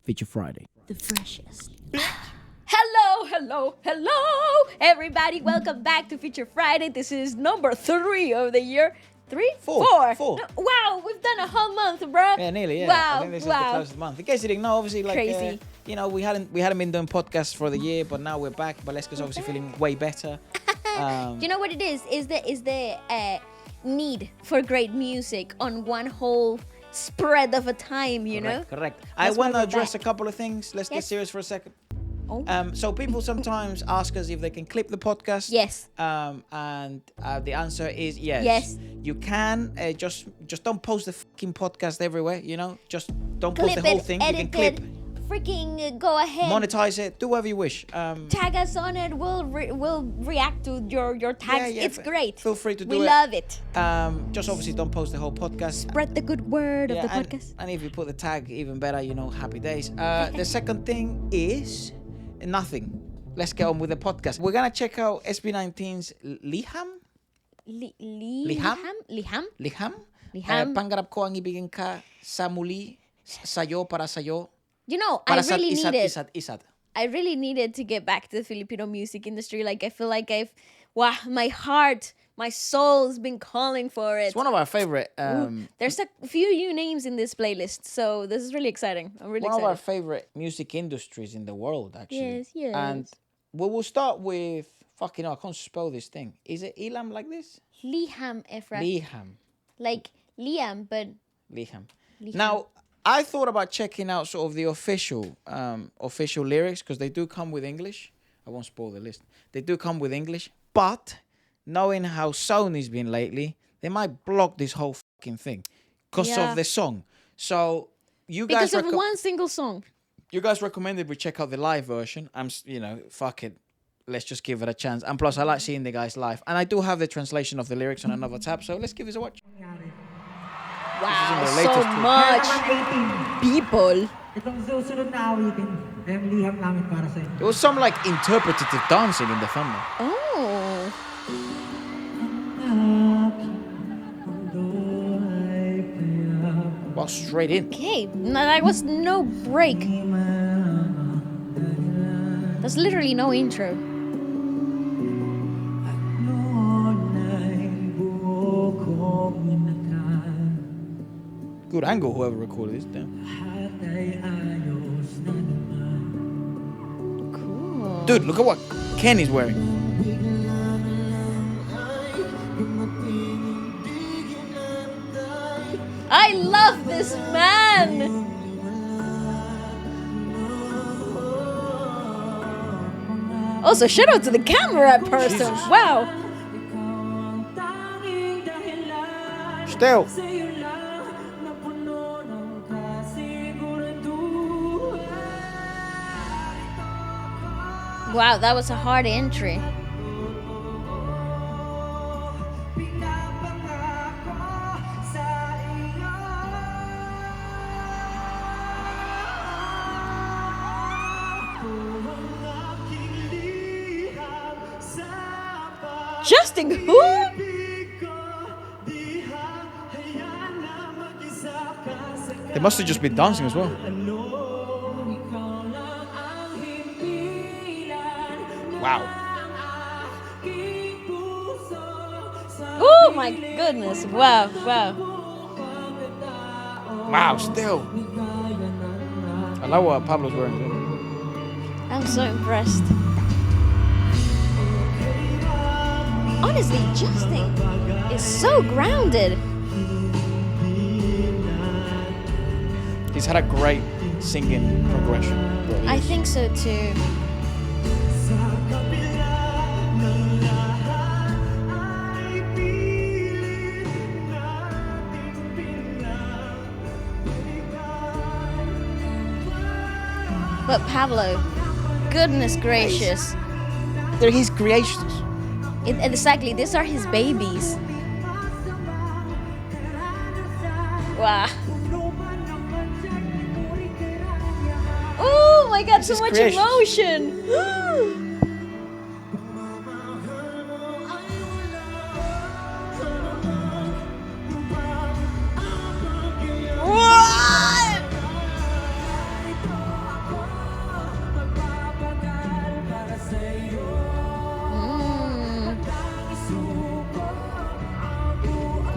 Feature Friday. The freshest. Hello, everybody. Welcome back to Feature Friday. This is number 3 of the year. 3? 4. Four. No, wow, we've done a whole month, bro. Yeah, nearly. Yeah. Wow. I think this is the closest month. In case you didn't know, obviously, like, Crazy. we hadn't been doing podcasts for the year, but now we're back. Waleska's obviously feeling way better. Do you know what it is? Is the need for great music on one whole spread of a time, you know? Correct. I want to address a couple of things. Let's get serious for a second. Oh. So people sometimes ask us if they can clip the podcast. Yes. And the answer is yes. Yes. You can. Just don't post the fucking podcast everywhere. You know, just don't post the whole thing. You can clip. Freaking go ahead. Monetize it. Do whatever you wish. Tag us on it. We'll react to your tags. Yeah, it's great. Feel free to do it. We love it. Just obviously don't post the whole podcast. Spread the good word of the podcast. And if you put the tag, even better. You know, happy days. The second thing is nothing. Let's get on with the podcast. We're gonna check out SB19's LIHAM. LIHAM. Pangarap ko ang ibigin ka sa muli, sayo para sayo. You know, Para I really needed to get back to the Filipino music industry. Like, I feel like my heart, my soul's been calling for it. It's one of our favorite. There's a few new names in this playlist, so this is really exciting. I'm really excited. One of our favorite music industries in the world, actually. Yes. And we will start with, I can't spell this thing. Is it LIHAM like this? LIHAM, Efra. LIHAM. Like Liam, but... LIHAM. Now, I thought about checking out sort of the official lyrics, because they do come with English. I won't spoil the list. They do come with English, but knowing how Sony's been lately, they might block this whole fucking thing because of the song. So because of one single song. You guys recommended we check out the live version. Fuck it. Let's just give it a chance. And plus, I like seeing the guys live. And I do have the translation of the lyrics on another tab, so let's give this a watch. Wow, so much people. There was some like interpretative dancing in the thumbnail. Oh. Well, straight in. Okay, no, that was no break. There's literally no intro. Good angle, whoever recorded this. Damn. Cool. Dude, look at what Ken is wearing. I love this man. Also, shout out to the camera person. Jesus. Wow. Still. Wow, that was a hard entry. Justin who? They must have just been dancing as well. Wow. Oh my goodness. Wow. Wow, still. I love what Pablo's wearing. I'm so impressed. Honestly, Justin is so grounded. He's had a great singing progression. I think so too. But Pablo, goodness gracious. They're his creations. Exactly, these are his babies. Wow. Oh my god, so much emotion. What?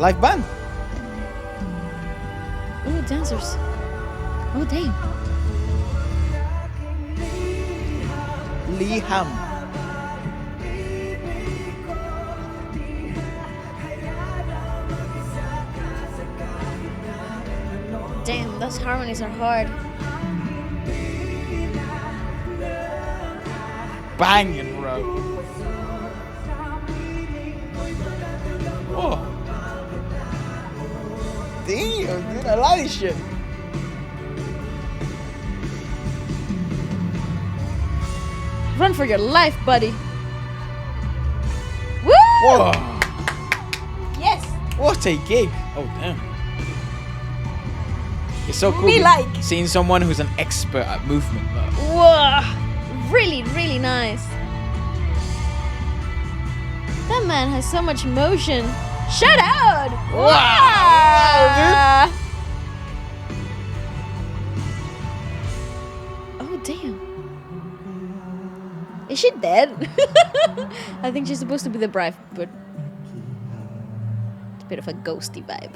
Live band. Ooh, dancers. Oh, damn. LIHAM. Damn, those harmonies are hard. Banging, bro. Oh. Damn, dude, I like this shit. Run for your life, buddy. Woo! Whoa. Yes. What a gig. Oh, damn. It's so cool Me like. seeing someone who's an expert at movement. Whoa. Really, really nice. That man has so much emotion. Shout out! Wow, Oh, damn. Is she dead? I think she's supposed to be the bride, but it's a bit of a ghosty vibe.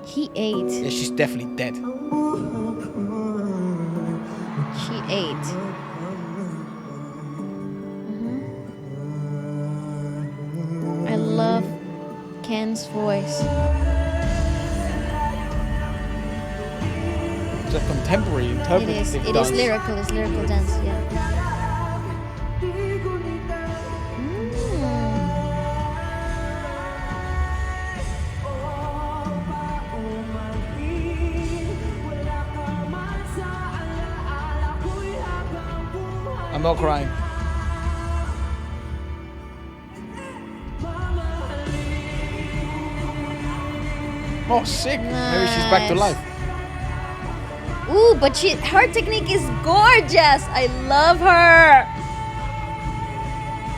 He ate. Yeah, she's definitely dead. She ate. I love Ken's voice. It's a contemporary interpretive It dance. is lyrical. It's lyrical dance. Yeah. I'm not crying. Oh, sick. Maybe she's back to Nice. life. Ooh, but her technique is gorgeous. I love her.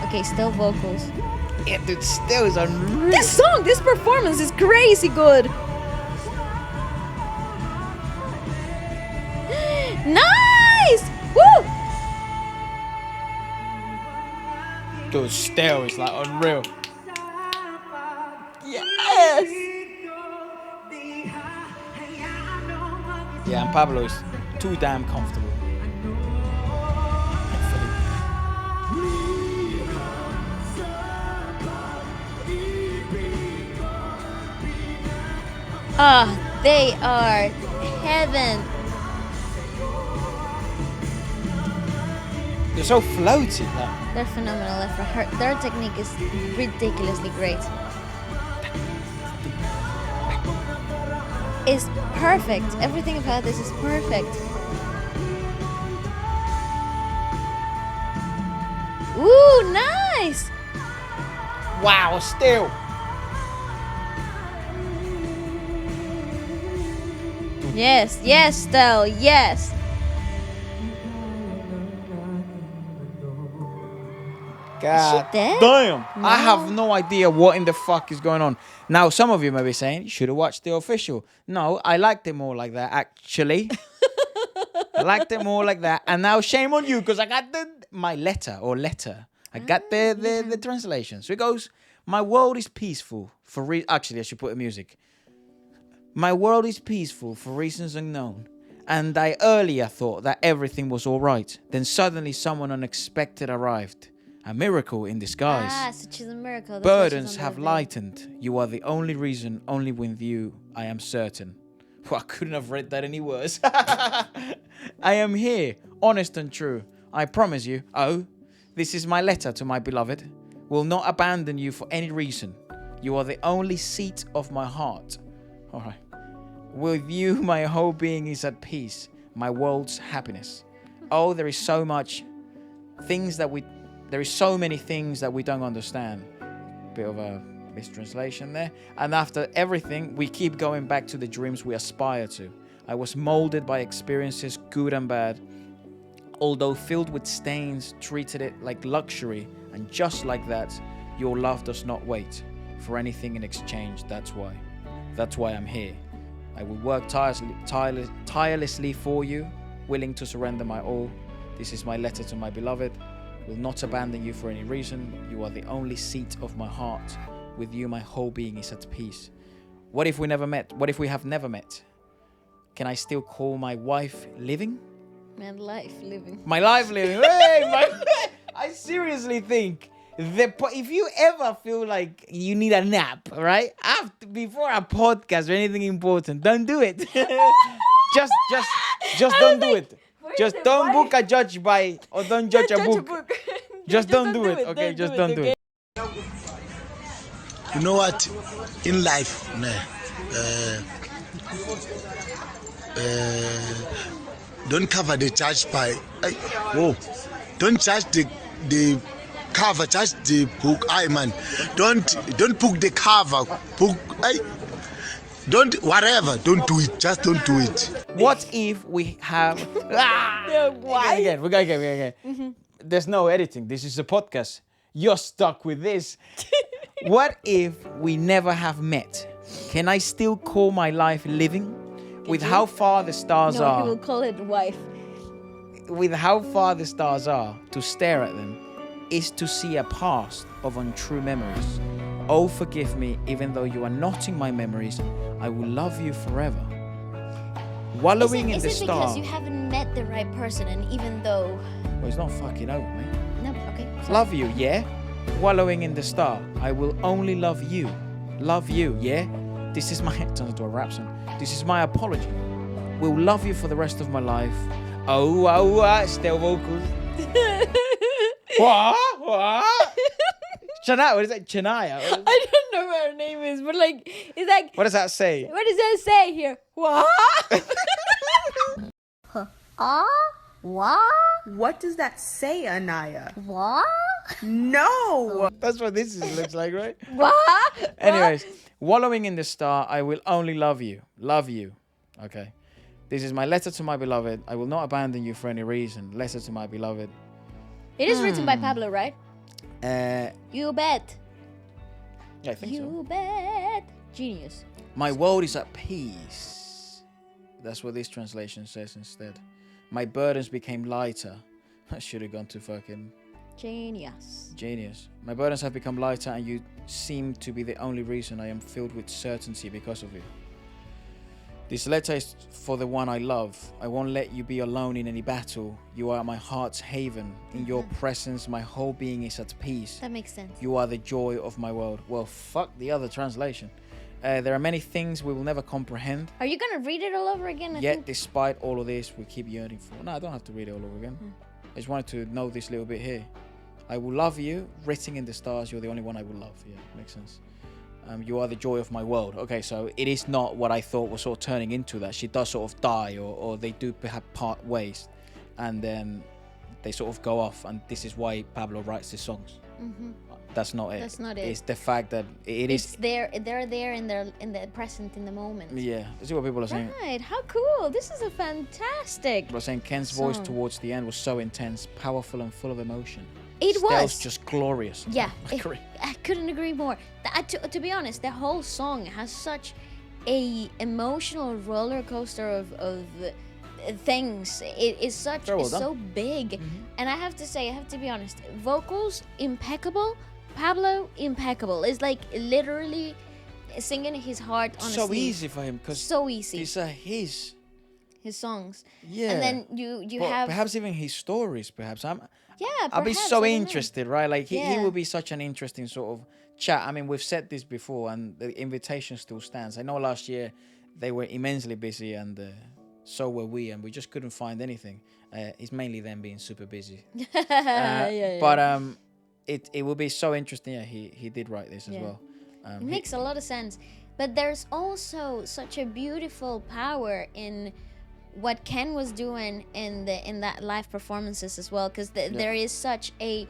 Okay, still vocals. Yeah, dude, still is unreal. This performance is crazy good. Nice! Woo! Dude, still is like unreal. Yes! Yeah, and Pablo is too damn comfortable. Ah, they are heaven. They're so floaty. Like. They're phenomenal. Their technique is ridiculously great. It's perfect. Everything about this is perfect. Ooh, nice! Wow, still. Yes, yes, Stell, yes. God dead? damn. No. I have no idea what in the fuck is going on. Now, some of you may be saying, you should have watched the official. No, I liked it more like that, actually. I liked it more like that. And now shame on you, because I got my letter. I got the translation. So it goes, my world is peaceful for actually, I should put the music. My world is peaceful for reasons unknown. And I earlier thought that everything was all right. Then suddenly someone unexpected arrived. A miracle in disguise. Ah, so she's a miracle. That's why she's Burdens on have the lightened. You are the only reason, only with you, I am certain. Well, I couldn't have read that any worse. I am here, honest and true. I promise you, this is my letter to my beloved. Will not abandon you for any reason. You are the only seat of my heart. All right. With you, my whole being is at peace. My world's happiness. Oh, there is so many things that we don't understand. Bit of a mistranslation there. And after everything, we keep going back to the dreams we aspire to. I was molded by experiences, good and bad. Although filled with stains, treated it like luxury. And just like that, your love does not wait for anything in exchange. That's why I'm here. I will work tirelessly for you, willing to surrender my all. This is my letter to my beloved. Will not abandon you for any reason. You are the only seat of my heart. With you, my whole being is at peace. What if we never met? What if we have never met? Can I still call my wife living? Man, life living. My life living. Hey, I seriously think if you ever feel like you need a nap, right? Before a podcast or anything important, don't do it. just don't do it. Just don't book a judge by or don't judge a book. Just don't do it. Okay, just don't do it. You know what? In life, don't cover the church by. Don't judge the cover, judge the book. Man, don't book the cover. Book. Don't whatever. Don't do it. Just don't do it. What if we have? Why? We go again. Mm-hmm. There's no editing. This is a podcast. You're stuck with this. What if we never have met? Can I still call my life living? With how far the stars are. No, he will call it wife. With how far the stars are, to stare at them is to see a past of untrue memories. Oh, forgive me, even though you are not in my memories, I will love you forever. Wallowing in the Is it star. because you haven't met the right person, and even though... Well, it's not fucking over, mate. No, okay. Sorry. Love you, yeah? Wallowing in the star. I will only love you. Love you, yeah? This is my... It turns into a rap song. This is my apology. Will love you for the rest of my life. Still vocals. What? Shania, what is that? Shania? I don't know what her name is, but like, it's like... What does that say? What does that say here? What? What? What does that say, Anaya? What? No! That's what this looks like, right? What? Anyways, wallowing in the star, I will only love you. Love you. Okay. This is my letter to my beloved. I will not abandon you for any reason. Letter to my beloved. It is written by Pablo, right? You bet. Yeah, I think You so. bet. Genius. My world is at peace. That's what this translation says instead. My burdens became lighter. I should have gone to fucking... Genius. My burdens have become lighter and you seem to be the only reason I am filled with certainty because of you. This letter is for the one I love. I won't let you be alone in any battle. You are my heart's haven. In your presence, my whole being is at peace. That makes sense. You are the joy of my world. Well, fuck the other translation. There are many things we will never comprehend. Are you gonna read it all over again? Yet, despite all of this, we keep yearning for... No, I don't have to read it all over again. I just wanted to know this little bit here. I will love you. Written in the stars, you're the only one I will love. Yeah, makes sense. You are the joy of my world. Okay, so it is not what I thought was sort of turning into that. She does sort of die or they do perhaps part ways. And then they sort of go off. And this is why Pablo writes his songs. Mm-hmm. That's not it. That's not it. It's the fact that it's they're there in the present, in the moment. Yeah, see what people are saying. Right, how cool. This is a fantastic People are saying Ken's song. voice towards the end was so intense, powerful and full of emotion. It Stel's was just glorious. Yeah, I agree. I couldn't agree more. To be honest, the whole song has such a emotional roller coaster of things. It is such Very well it's done. so big, and I have to be honest. Vocals impeccable. Pablo impeccable. It's like literally singing his heart on a So sleeve. easy for him because So easy. these are his. His songs. Yeah. And then you Well, have perhaps even his stories. Perhaps yeah. I'll be perhaps, so I don't know. interested, right? Like he Yeah. will be such an interesting sort of chat. I mean, we've said this before, and the invitation still stands. I know last year they were immensely busy, and so were we, and we just couldn't find anything. It's mainly them being super busy. Yeah. But it will be so interesting. Yeah, he did write this as Yeah. well. It makes a lot of sense. But there's also such a beautiful power in what Ken was doing in that live performances as well, because there is such a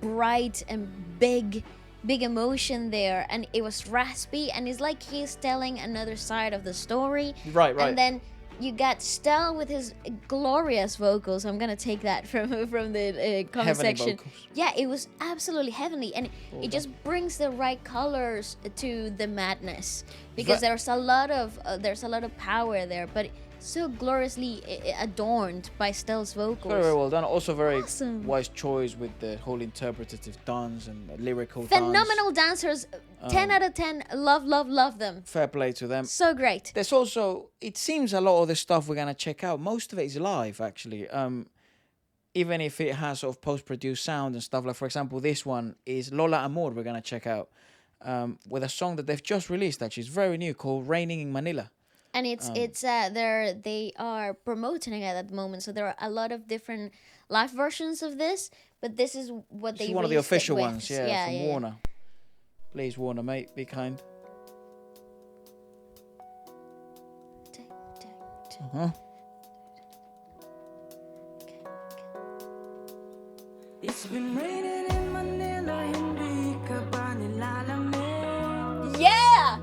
bright and big emotion there, and it was raspy, and it's like he's telling another side of the story. Right. And then you got Stel with his glorious vocals. I'm gonna take that from the comment Heavenly section. vocals. Yeah, it was absolutely heavenly, and it just brings the right colors to the madness, because there's a lot of power there, but so gloriously adorned by Stel's vocals. Very well done. Also very Awesome. wise choice with the whole interpretative dance and lyrical Phenomenal dancers. 10 out of 10. Love them. Fair play to them. So great. There's also, it seems a lot of the stuff we're gonna check out, most of it is live actually. Even if it has sort of post-produced sound and stuff, like for example, this one is Lola Amour we're gonna check out, with a song that they've just released actually. It's very new, called Raining in Manila. And they are promoting it at the moment, so there are a lot of different live versions of this, but this is what This they is one of the released it official with. ones, from Warner. Please, Warner, mate, be kind. It's been raining in Manila, hindi ka ba nilalamig? Yeah!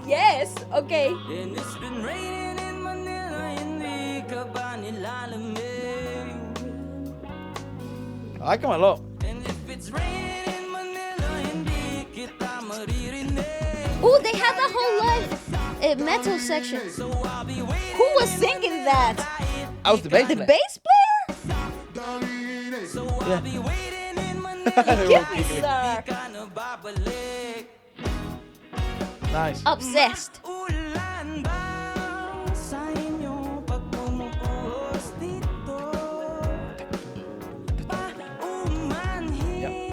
Yes! Okay. And it's been raining in Manila, hindi ka ba nilalamig? I like them a lot. And if it's raining in Manila, hindi kita maririnig. Oh, they had the whole live metal section. So I'll be waiting. Who was singing that? I was the bass The player. bass player? So I'll be waiting in Manila. Give me, sir. Ka na babalik. Nice. Obsessed. Ulan ba sa inyo pag pumupuhos dito? Paumanhin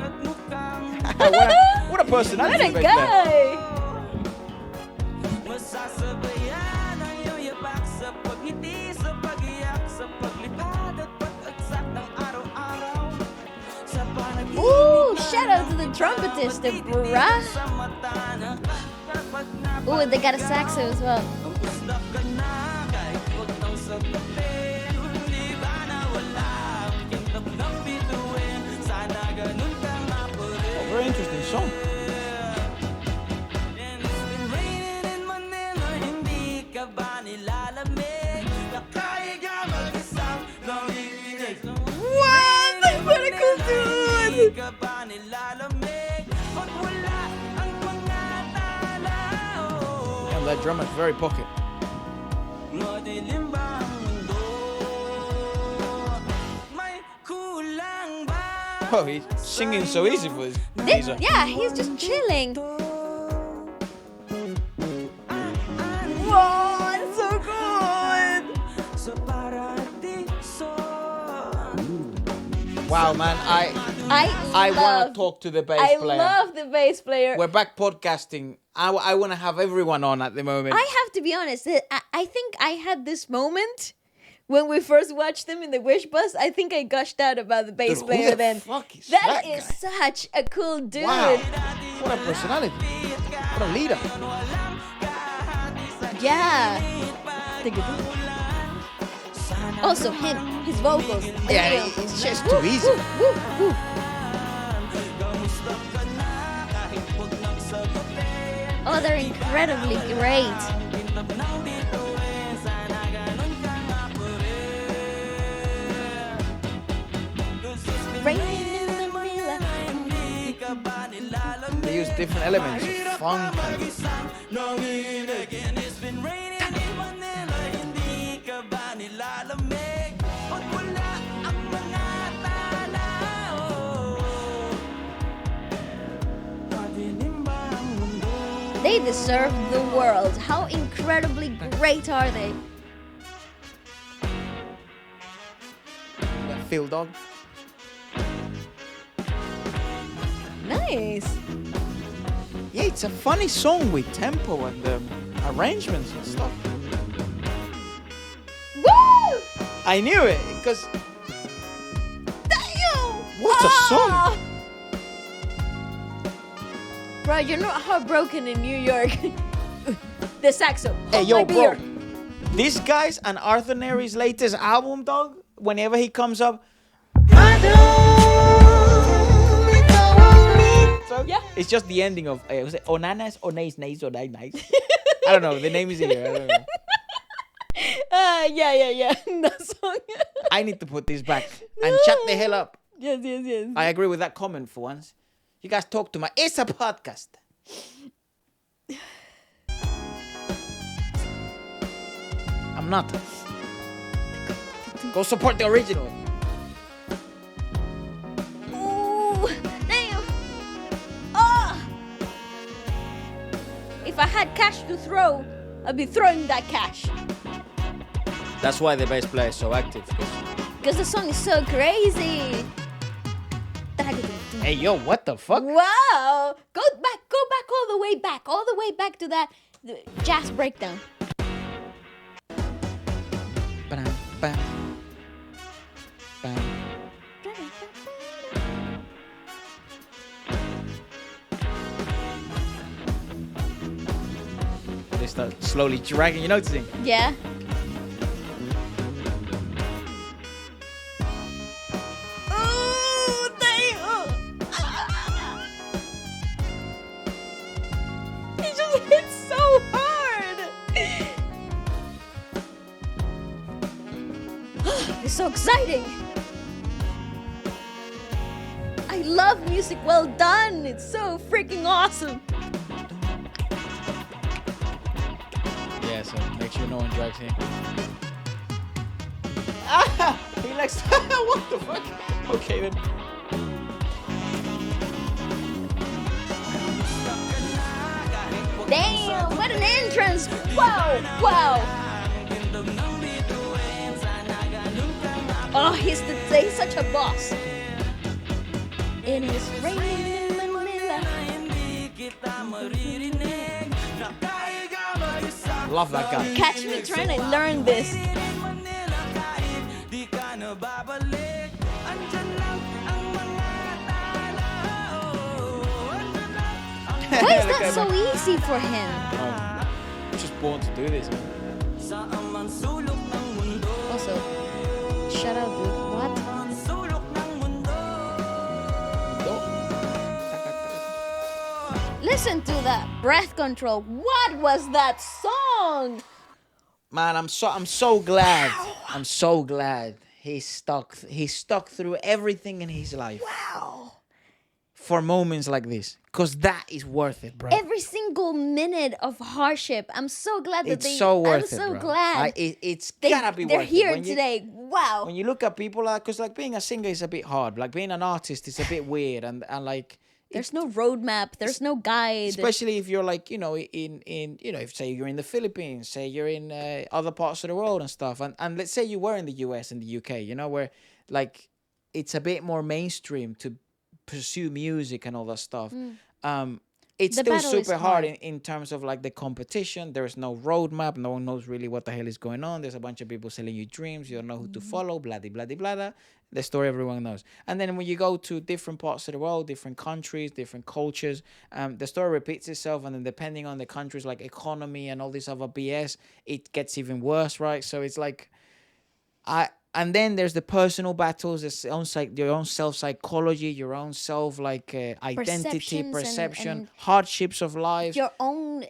at mukhang What a personality. What a back there. guy! masasabayan ang iyong yapak sa pagngiti, sa pag-iyak, sa paglipad at pag-agsak ng araw-araw. Sa panaginip Ooh, shout out to the trumpetist, bruh. sa mata na kapag Ooh, they got a saxo as well. napag-usap ka na kahit huwag nang sagutin. Di ba na wala ang kintab ng bituin? Sana ganun kang mapurin. Very interesting song. And it's been raining in Manila, hindi ka ba nilalamig? Nakahiga mag-isang nanginginig. What? What a cool Hindi dude! ka ba nilalamig? Pag wala ang mga tanaw. And that drummer's very pocket. Madilim ba ang mundo? May kulang ba? Oh, he's singing so easy for this. geezer. Yeah, he's just chilling. Whoa, it's so good! Sa paradiso. Wow, man, I want to love- talk to the bass I player. love the bass player. We're back podcasting. I want to have everyone on at the moment. I have to be honest. I think I had this moment when we first watched them in the Wish Bus. I think I gushed out about the bass Dude, who player the then. fuck is That that is guy? such a cool dude. Wow, what a personality. What a leader. Yeah. Also him, his vocals. Yeah, it's just too easy. Woo, woo. Oh, they're incredibly great. Raining in Manila. They use different elements of funk. They deserve the world. How incredibly great are they? That Phil Dog. Nice. Yeah, it's a funny song with tempo and arrangements and stuff. Woo! I knew it because Damn! what a song! Bro, you're not heartbroken in New York. The saxo. Hey, Hold yo, my bro. beer. These guys and Arthur Neri's latest album, dog. Whenever he comes up, Yeah. it's just the ending of was it Onanas or Nice Nice or Nice Nice. I don't know. The name is here. I don't know. Yeah. That song. I need to put this back and shut the hell up. Yes. I agree with that comment for once. You guys talk to my. It's a podcast. I'm not. Go support the original. Ooh, damn. Oh, had cash to throw, I'd be throwing that cash. That's why the bass player is so active. Because the song is so crazy. Hey, yo, what the fuck? Wow! Go back all the way back to that jazz breakdown. Bam, bam, bam. They start slowly dragging, you noticing? Yeah. Ooh, he just hits so hard. It's so exciting. I love music well done. It's so freaking awesome. Yeah, so make sure no one drags him. Ah! He likes. What the fuck? Okay then. Damn, what an entrance! Wow! Oh, he's such a boss. It is raining in Manila. Love that guy. Catch me trying to learn this. Why is that so easy for him? I'm just born to do this. Also, shut up, dude. What? Listen to that breath control. What was that song? Man, I'm so glad. I'm so glad he stuck through everything in his life. Wow. For moments like this, because that is worth it, bro. Every single minute of hardship. I'm so glad that It's so worth it, I'm so bro. glad. It's gotta be they're worth here it. today. Wow. When you look at people, because like being a singer is a bit hard. Like being an artist is a bit weird, and like There's no roadmap. There's no guide. especially if you're like in if say you're in the Philippines, say you're in other parts of the world and stuff, and let's say you were in the US and the UK, where like it's a bit more mainstream to pursue music and all that stuff. It's The still battle is super hard hard. in terms of like the competition. There's no roadmap. No one knows really what the hell is going on. There's a bunch of people selling you dreams. You don't know who to follow. Blah, blah, blah, blah, blah. The story everyone knows. And then when you go to different parts of the world, different countries, different cultures, the story repeats itself. And then depending on the countries like economy and all this other BS, it gets even worse, right? So it's like, and then there's the personal battles, your own self-psychology, your own self identity, perception, and hardships of life. Your own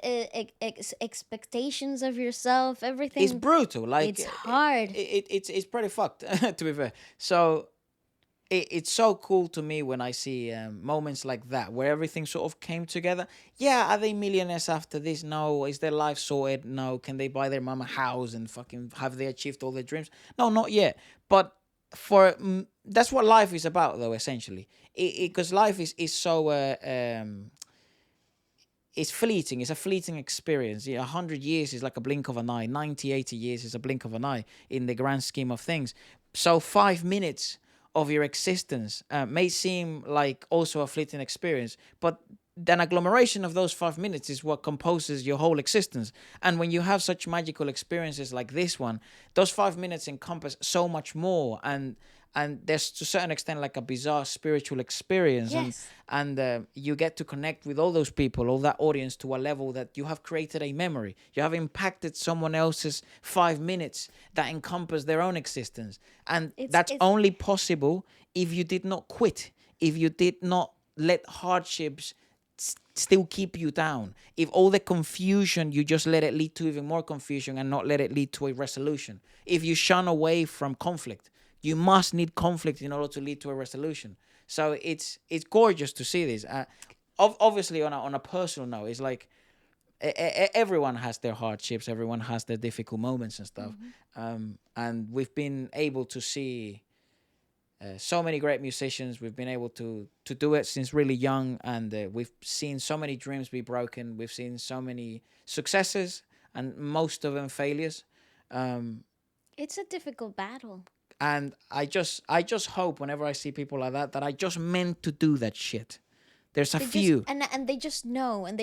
expectations of yourself, everything. It's brutal. Like it's hard. It's pretty fucked, to be fair. So it's so cool to me when I see moments like that where everything sort of came together. Yeah, are they millionaires after this? No. Is their life sorted? No. Can they buy their mama a house and fucking have they achieved all their dreams? No, not yet. But that's what life is about, though, essentially. Because life is so it's fleeting. It's a fleeting experience. 100 years is like a blink of an eye. 90, 80 years is a blink of an eye in the grand scheme of things. So 5 minutes of your existence may seem like also a fleeting experience, but an agglomeration of those 5 minutes is what composes your whole existence. And when you have such magical experiences like this one, those 5 minutes encompass so much more, and there's to a certain extent like a bizarre spiritual experience. Yes. And you get to connect with all those people, all that audience, to a level that you have created a memory. You have impacted someone else's 5 minutes that encompass their own existence. And that's only possible if you did not quit, if you did not let hardships still keep you down, if all the confusion, you just let it lead to even more confusion and not let it lead to a resolution. If you shun away from conflict, you must need conflict in order to lead to a resolution. So it's gorgeous to see this. Obviously, on a personal note, it's like everyone has their hardships, everyone has their difficult moments and stuff. And we've been able to see So many great musicians. We've been able to do it since really young, and we've seen so many dreams be broken. We've seen so many successes, and most of them failures. It's a difficult battle. And I just hope whenever I see people like that I just meant to do that shit. There's a few, and they just know, and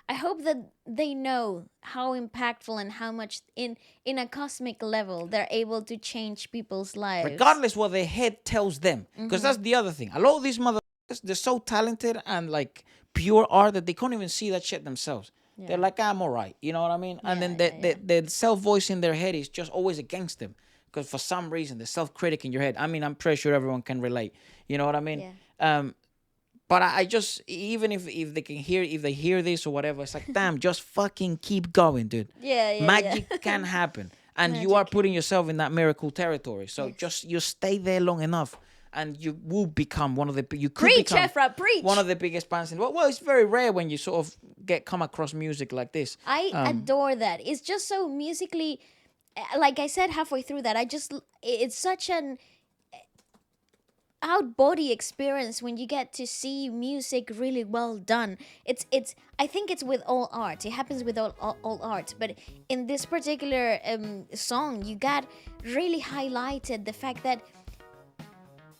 I hope that they know how impactful and how much in a cosmic level they're able to change people's lives. regardless what their head tells them. Because that's the other thing. A lot of these motherfuckers, they're so talented and like pure art that they can't even see that shit themselves. Yeah. They're like, I'm all right. You know what I mean? And Yeah, then the self-voice in their head is just always against them. Because for some reason, the self-critic in your head, I mean, I'm pretty sure everyone can relate. You know what I mean? Yeah. But I just, even if they can hear, if they hear this or whatever, it's like, damn, just fucking keep going, dude. Yeah. Magic can happen. And you are putting yourself in that miracle territory. So just, you stay there long enough and you will become one of the, you could Preach, become Ephra, preach. one of the biggest bands in the world. Well, it's very rare when you sort of come across music like this. I adore that. It's just so musically, like I said halfway through that, it's such an out body experience when you get to see music really well done. I think it's with all art. It happens with all art, but in this particular song, you got really highlighted the fact that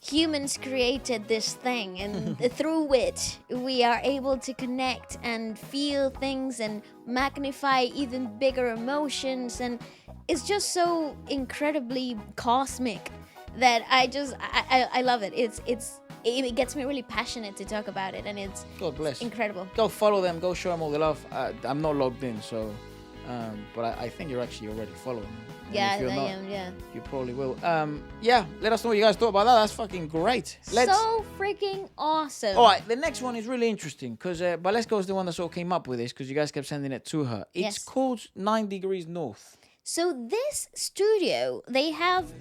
humans created this thing, and through it we are able to connect and feel things and magnify even bigger emotions, and it's just so incredibly cosmic that I love it. It gets me really passionate to talk about it, and it's God bless. incredible. Go follow them. Go show them all the love. I'm not logged in, so, but I think you're actually already following them. And Yeah, if you're I not, am. Yeah. you probably will. Yeah, let us know what you guys thought about that. That's fucking great. So freaking awesome. All right, the next one is really interesting because Waleska was the one that sort of came up with this because you guys kept sending it to her. It's Yes. called 9 Degrees North. So this studio, they have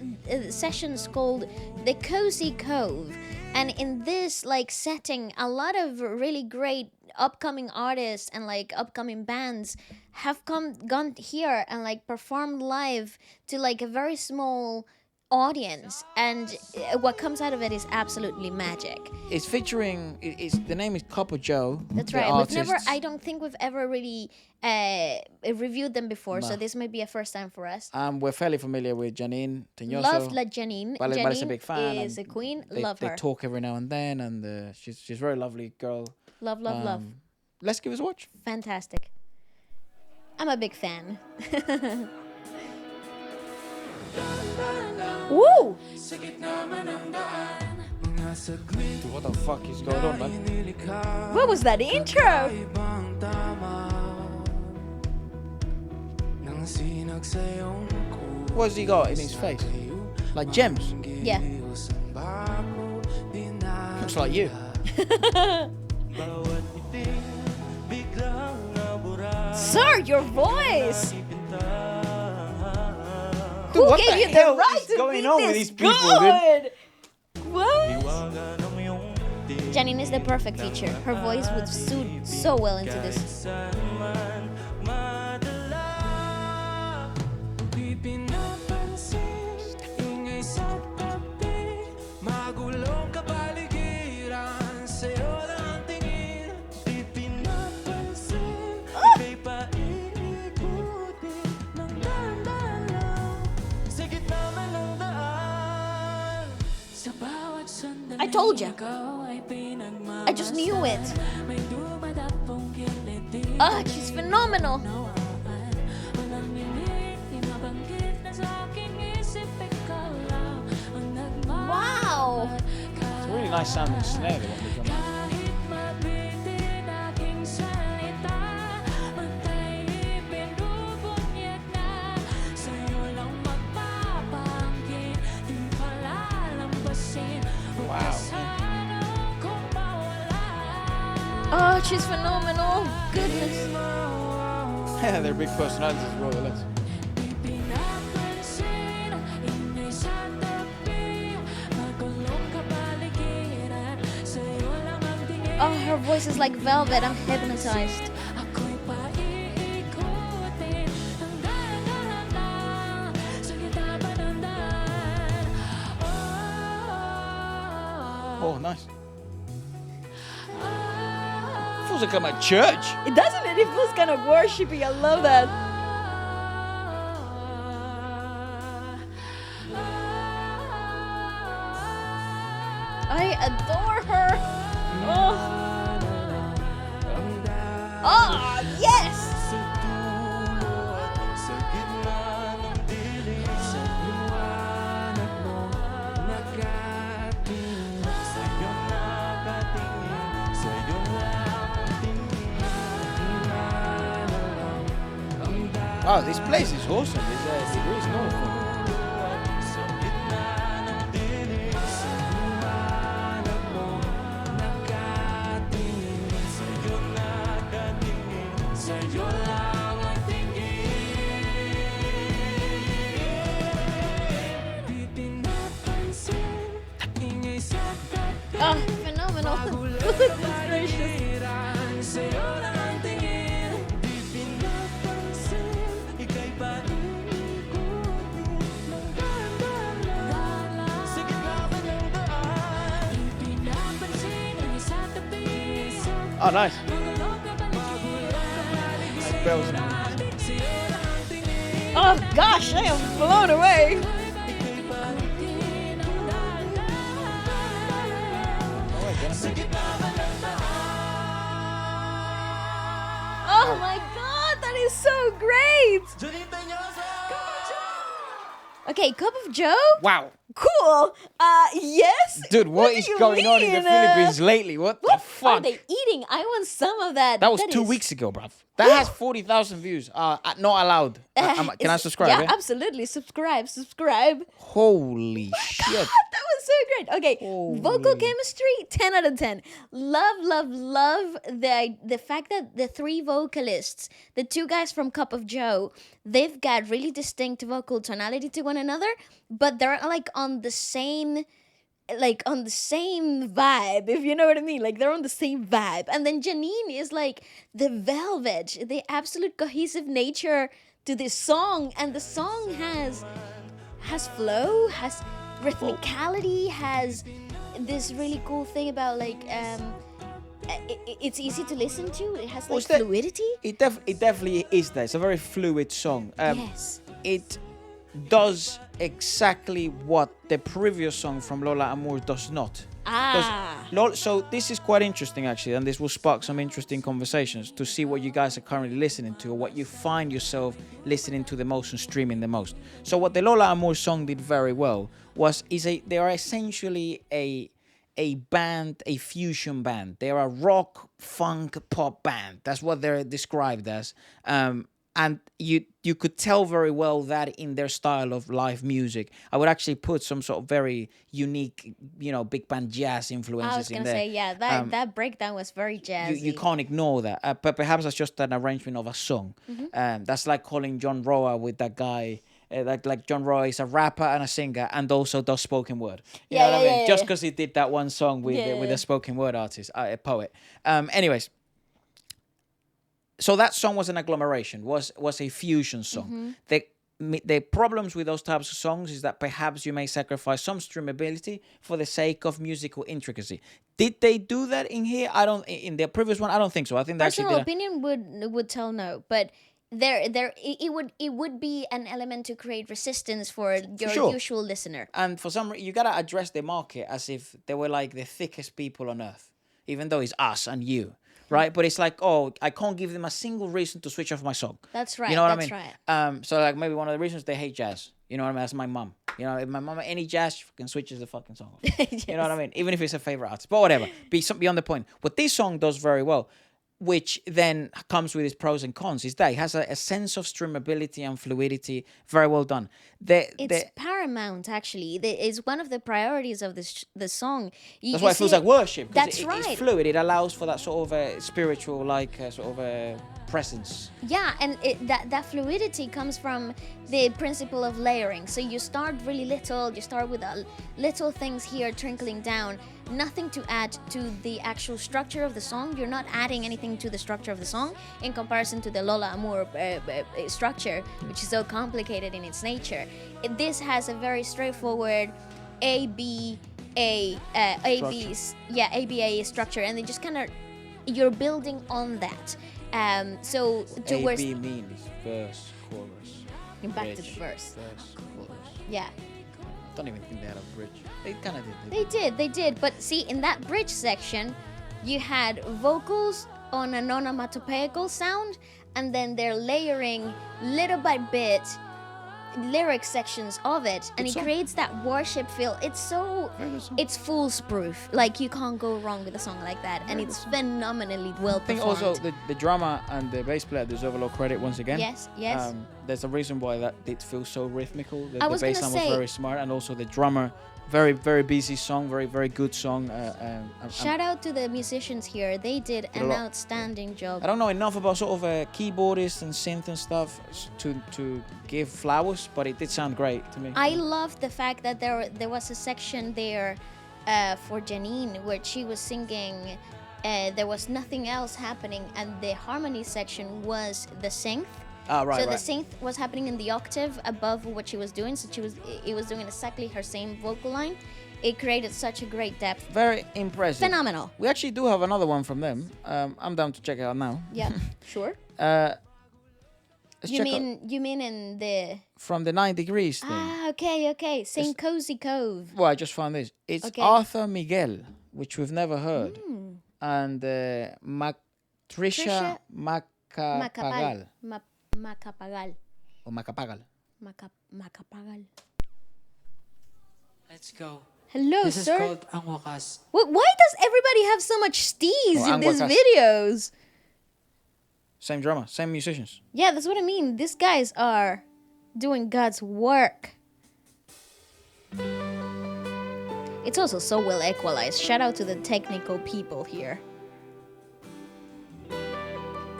sessions called the Cozy Cove, and in this like setting, a lot of really great upcoming artists and like upcoming bands have gone here and like performed live to like a very small audience, and what comes out of it is absolutely magic. It's featuring. The name is Copper Joe. That's the right. artist. I don't think we've ever really reviewed them before, so this may be a first time for us. We're fairly familiar with Janine, Teñoso. Love La Janine. Vale's a Janine big fan. is a and queen. They, Love they her. talk every now and then, and she's a very lovely girl. Love. Let's give it a watch. Fantastic. I'm a big fan. Woo! What the fuck is going on, man? What was that intro? What's he got in his face? Like gems. Yeah. Looks like you. Sir, your voice! Dude, Who what gave the you hell the right is to going be on this with these people, dude? good? What? Janine is the perfect feature. Her voice would suit so well into this. I told you. I just knew it. Ah, she's phenomenal. Wow. It's a really nice sounding snare. The one they've done. Oh, she's phenomenal. Goodness. Yeah, they're big personalities as well. Let's. Oh, her voice is like velvet. I'm hypnotized. Oh, nice. Feels like I'm at church. It doesn't. It feels kind of worshipy. I love that. I adore her. Oh, oh yes. Wow, this place is awesome. It's degrees north. Oh, phenomenal. Goodness gracious. Oh, nice. Nice bells. Oh gosh, I am blown away. Oh my god, that is so great. Okay, Cup of Joe? Wow. Cool. Yes. Dude, what do is you going on in the mean? Philippines lately? What the What are fuck? they eating? I want some of that. That was 2 is- weeks ago, bruv. That has 40,000 views. Not allowed. Can I subscribe? Yeah, eh? absolutely. Subscribe. Holy shit. That was so great. Okay, vocal chemistry, 10 out of 10. Love the fact that the three vocalists, the two guys from Cup of Joe, they've got really distinct vocal tonality to one another, but they're like on the same vibe, if you know what I mean. Like they're on the same vibe. And then Janine is like the velvet, the absolute cohesive nature to this song, and the song has flow, has rhythmicality, has this really cool thing about like it's easy to listen to. It has like What's that? fluidity. It definitely is that. It's a very fluid song. Yes. It does exactly what the previous song from Lola Amour does not. So this is quite interesting actually, and this will spark some interesting conversations to see what you guys are currently listening to, or what you find yourself listening to the most and streaming the most. So what the Lola Amour song did very well they are essentially a band, a fusion band. They're a rock, funk, pop band. That's what they're described as. And you could tell very well that in their style of live music. I would actually put some sort of very unique, big band jazz influences I was in gonna there. say, yeah, that breakdown was very jazzy. You can't ignore that. But perhaps that's just an arrangement of a song. That's like calling John Roa with that guy. Like John Roy is a rapper and a singer and also does spoken word. You know what I mean? Just because he did that one song with a spoken word artist, a poet. Anyways. So that song was an agglomeration, was a fusion song. The problems with those types of songs is that perhaps you may sacrifice some streamability for the sake of musical intricacy. Did they do that in here? In their previous one, I don't think so. I think they personal actually did. opinion would tell no, but it would be an element to create resistance for your usual listener. And for some reason, you gotta address the market as if they were like the thickest people on earth, even though it's us and you. Right, but it's like, I can't give them a single reason to switch off my song. That's right. You know what I mean? Right. So like maybe one of the reasons they hate jazz. You know what I mean? That's my mum. You know, if my mum any jazz, she fucking switches the fucking song off. Yes. You know what I mean? Even if it's a favorite artist, but whatever. Beyond the point. What this song does very well, which then comes with its pros and cons, is that it has a sense of streamability and fluidity. Very well done. It's paramount, actually. It's one of the priorities of the song. That's why it feels like worship. That's right. It's fluid. It allows for that sort of spiritual, presence. Yeah, and that fluidity comes from the principle of layering. So you start really little. You start with little things here trickling down. Nothing to add to the actual structure of the song. You're not adding anything to the structure of the song in comparison to the Lola Amour structure, which is so complicated in its nature. This has a very straightforward A, B, a ABA structure, and they just kind of you're building on that. So towards AB means verse, chorus. back to bridge, the verse. chorus. Yeah. Don't even think they had a bridge. They kind of did. They did. But see, in that bridge section, you had vocals on an onomatopoeical sound, and then they're layering little by bit lyric sections of it, and it creates that worship feel. It's foolproof. Like, you can't go wrong with a song like that, and it's phenomenally well I think performed. also the drummer and the bass player deserve a lot of credit once again. Yes. There's a reason why that did feel so rhythmical. The I was bass gonna line was say- very smart, and also the drummer, very very busy song, very very good song. Shout out to the musicians here. They did an lot. outstanding job. I don't know enough about sort of keyboardists and synth and stuff to give flowers, but it did sound great to me. I love the fact that there was a section there for Janine where she was singing. There was nothing else happening, and the harmony section was the synth. Right. So the synth was happening in the octave above what she was doing. So it was doing exactly her same vocal line. It created such a great depth. Very impressive. Phenomenal. We actually do have another one from them. I'm down to check it out now. Yeah, sure. Let's You check out mean in the from the 9 Degrees thing. okay. Saint Cozy Cove. Well, I just found this. It's Okay. Arthur Miguel, which we've never heard, and Trisha Macapagal. Macapagal. Or Macapagal. Macapagal. Let's go. Hello, This is sir. called Ang Wakas. Why does everybody have so much steez Oh, in ang these wakas. videos? Same drummer, same musicians. Yeah, that's what I mean. These guys are doing God's work. It's also so well equalized. Shout out to the technical people here.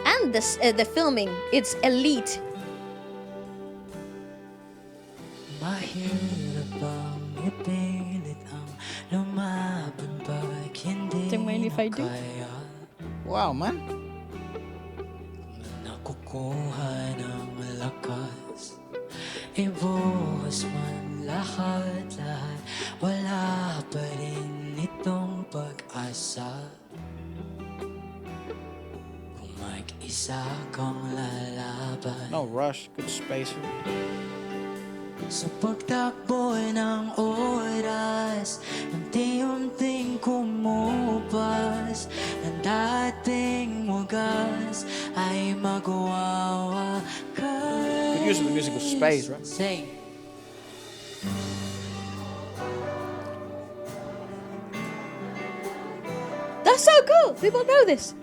And the filming, it's elite. Mahirap bang ipilit ang lumaban pag hindi Don't mind if I do. kaya Wow, man. nakukuha ng lakas ibuhos man lahat wala pa rin itong pag-asa kung mag-isa kang lalaban No rush, good spacing. Sa pagtakbo ng oras unti-unting kumupas ang dating wagas ay magwawakas Good use of the musical space, right? Sing That's so cool. People know this.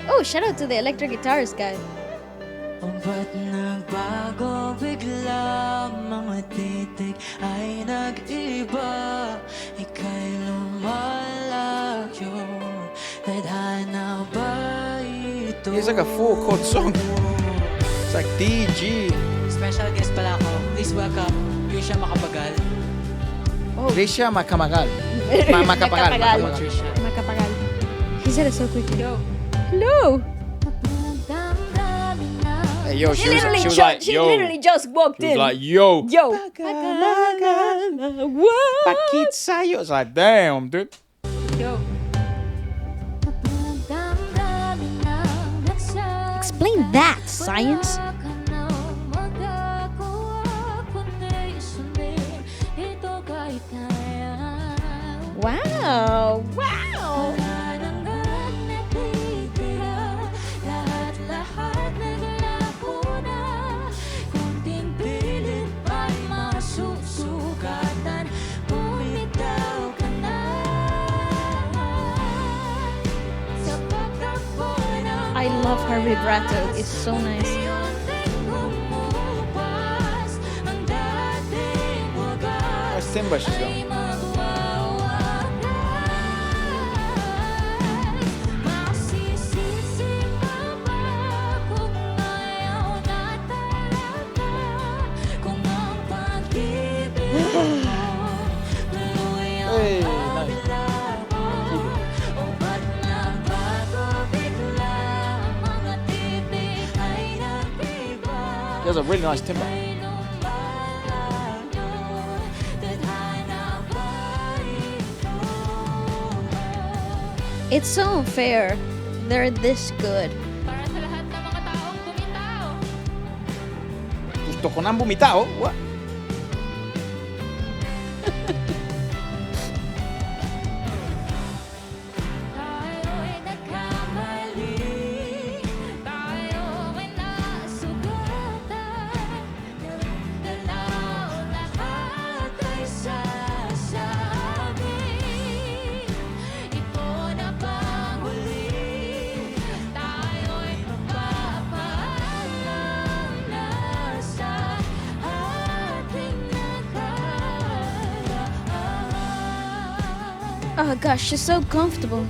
Oh, shout out to the electric guitarist guy. O ba't nagbago bigla mga titig ay nag-iba Ika'y lumalayo Tadhana ba ito? It's like a 4-chord song. It's like D, G. Special guest pala ako. Please welcome Trisha Macapagal. Trisha Macapagal. Macapagal. Trisha. Macapagal. He said it so quickly. Hello. Hey, yo, she was like, She yo. literally just walked She was in. like, yo. Yo. What? Pakitsa, yo. It's like, damn, dude. Yo. Explain that, science. Wow. Wow. I love her vibrato. It's so nice. Where's timber she's got? Hey, nice. He has a really nice timbre. It's so unfair. They're this good. Para sa lahat ng mga taong bumitaw. Gusto ko nang bumitaw. What? Tayo'y nagkamali. Tayo'y nasugatan. Galaw lahat ay sasabi. Ito na bang huli? Tayo'y magpapaalam na sa ating nakaraan. Oh gosh, she's so comfortable.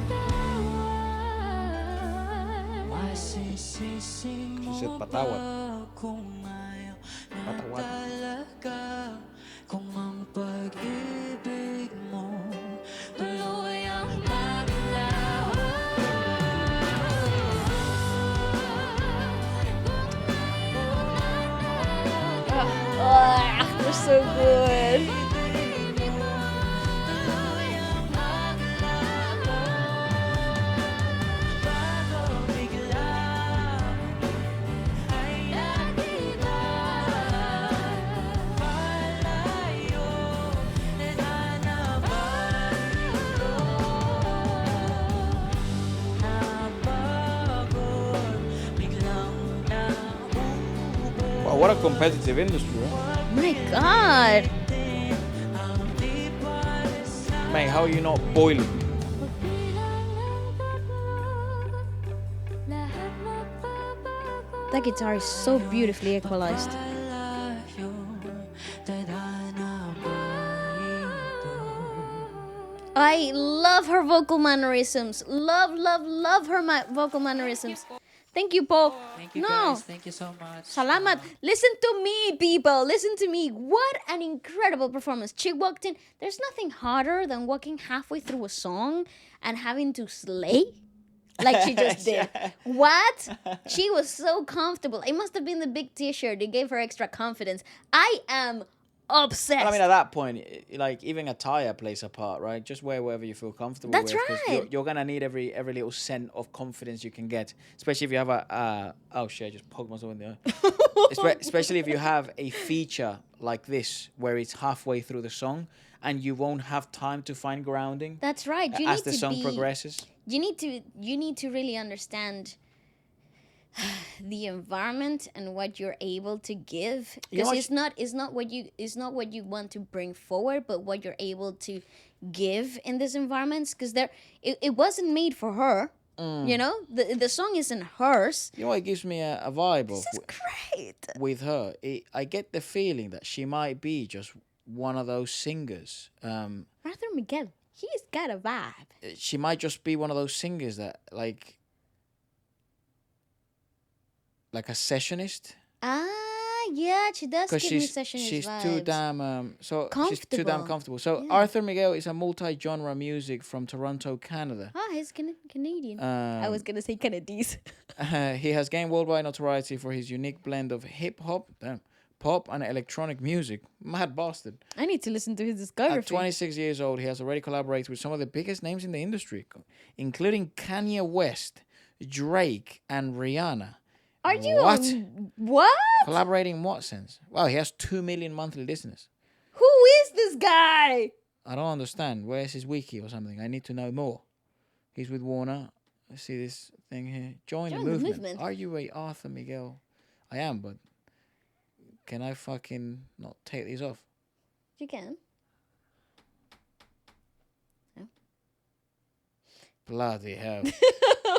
Masisisi mo She said patawad. ba kung ayaw na Patawad. talaga? Kung ang pag-ibig mo tuloy ang maglaho. They're so good. Tuloy ang maglaho. Bago bigla ay nag-iba. Palayo na naman ito. Napagod, biglang naubos. Wow, what a competitive industry, right? My God. Mate, how are you not boiling? That guitar is so beautifully equalized. I love her vocal mannerisms. Love, love, love her vocal mannerisms. Thank you, Po. Thank you, No. guys. Thank you so much. Salamat. Listen to me, people. Listen to me. What an incredible performance. She walked in. There's nothing harder than walking halfway through a song and having to slay like she just did. What? She was so comfortable. It must have been the big t-shirt. It gave her extra confidence. I am obsessed. But I mean, at that point, like even attire plays a part, right? Just wear whatever you feel comfortable That's with. 'Cause right. You're gonna need every little cent of confidence you can get, especially if you have oh shit, I just poked myself in the eye. Especially if you have a feature like this where it's halfway through the song and you won't have time to find grounding That's right. You as need the to song be, progresses. You need to really understand the environment and what you're able to give, You know because what it's not what you want to bring forward, but what you're able to give in these environments, because it wasn't made for her. You know, the song isn't hers. You know what gives me a vibe This is of great. with her? I get the feeling that she might be just one of those singers. Arthur Miguel, he's got a vibe. She might just be one of those singers that like a sessionist. Yeah, she does Because give me sessionist she's vibes. too damn she's too damn comfortable. So Yeah. Arthur Miguel is a multi-genre music from Toronto, Canada. He's Canadian. I was gonna say Canadies. He has gained worldwide notoriety for his unique blend of hip hop, pop, and electronic music. Mad bastard. I need to listen to his At discography. 26 years old, he has already collaborated with some of the biggest names in the industry, including Kanye West, Drake, and Rihanna. Are you What? What? Collaborating in what sense? Wow, he has 2 million monthly listeners. Who is this guy? I don't understand. Where's his wiki or something? I need to know more. He's with Warner. I see this thing here. Join the movement. Are you a Arthur Miguel? I am, but can I fucking not take these off? You can. Bloody hell.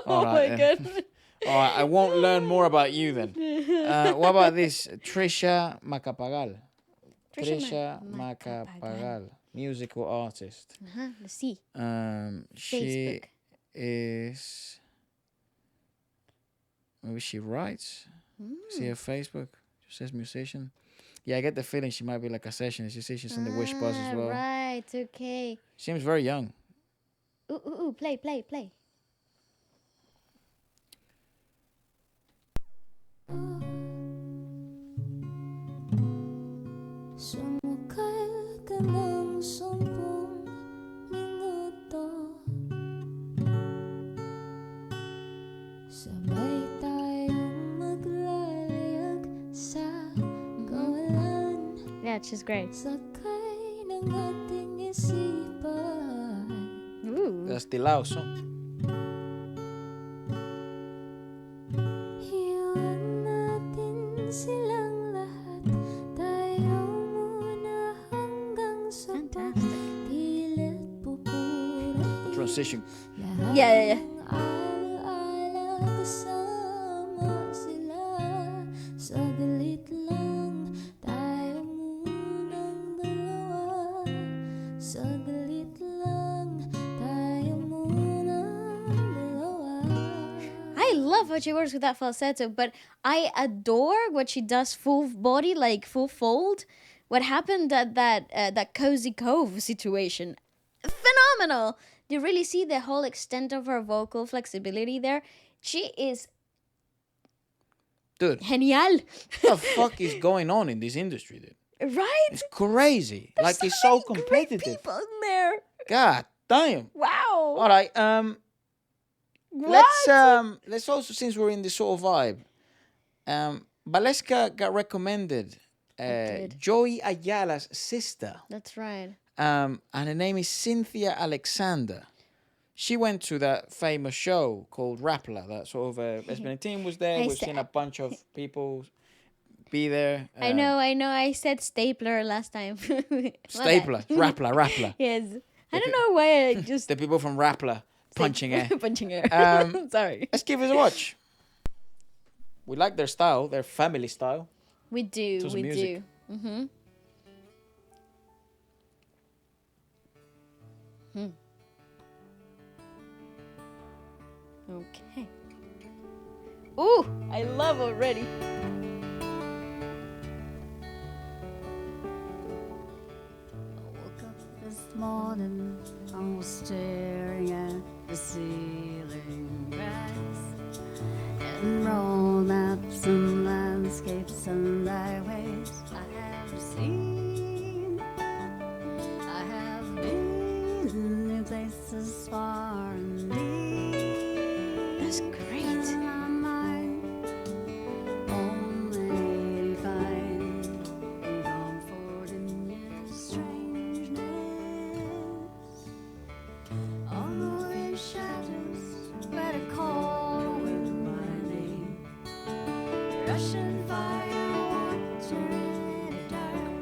Oh Alright my then. god. All right, I won't learn more about you then. What about this? Trisha Macapagal. Trisha Macapagal, musical artist. Let's see. She Facebook. is. Maybe she writes. See her Facebook. She says musician. Yeah, I get the feeling she might be like a sessionist. You see, she's on the Wish Bus as well. Right. Okay. Seems very young. Ooh. Play. Sumakay ka ng 10 minuto Yeah, she's great. Sakay ng ating isipan. Ooh. That's the Lao song. Iwan natin silang lahat. Tayo muna hanggang sa Fantastic. pagdilit pupurahin. Transition. Yeah. Alaala kasama sila. Saglit lang tayo munang dalawa. Saglit lang tayo munang dalawa. I love how she works with that falsetto, but I adore what she does full body, like full fold. What happened at that Cozy Cove situation? Phenomenal! You really see the whole extent of her vocal flexibility there. She is Dude, genial, what the fuck is going on in this industry, dude? right? It's crazy. There's Like, it's so many great competitive. people in there. God damn. Wow. All right. What? Let's also, since we're in this sort of vibe, Waleska got recommended did. Joey Ayala's sister, That's right. and her name is Cynthia Alexander. She went to that famous show called Rappler. That sort of SB19 was there. We've seen a bunch of people be there. I know. I said stapler last time. Stapler, Rappler. Yes. I don't know why I just The people from Rappler punching air. punching air. Sorry. Let's give it a watch. We like their style, their family style. We do. To some We music. do. Mm-hmm. Okay. Ooh, I love already. Woke up this morning, I was staring at the ceiling cracks and road maps and landscapes and highways I have seen. I have been in places far and deep. That's great. And I might only find comfort in your strangeness. All these shadows better call with my name. Russian fire, water in the dark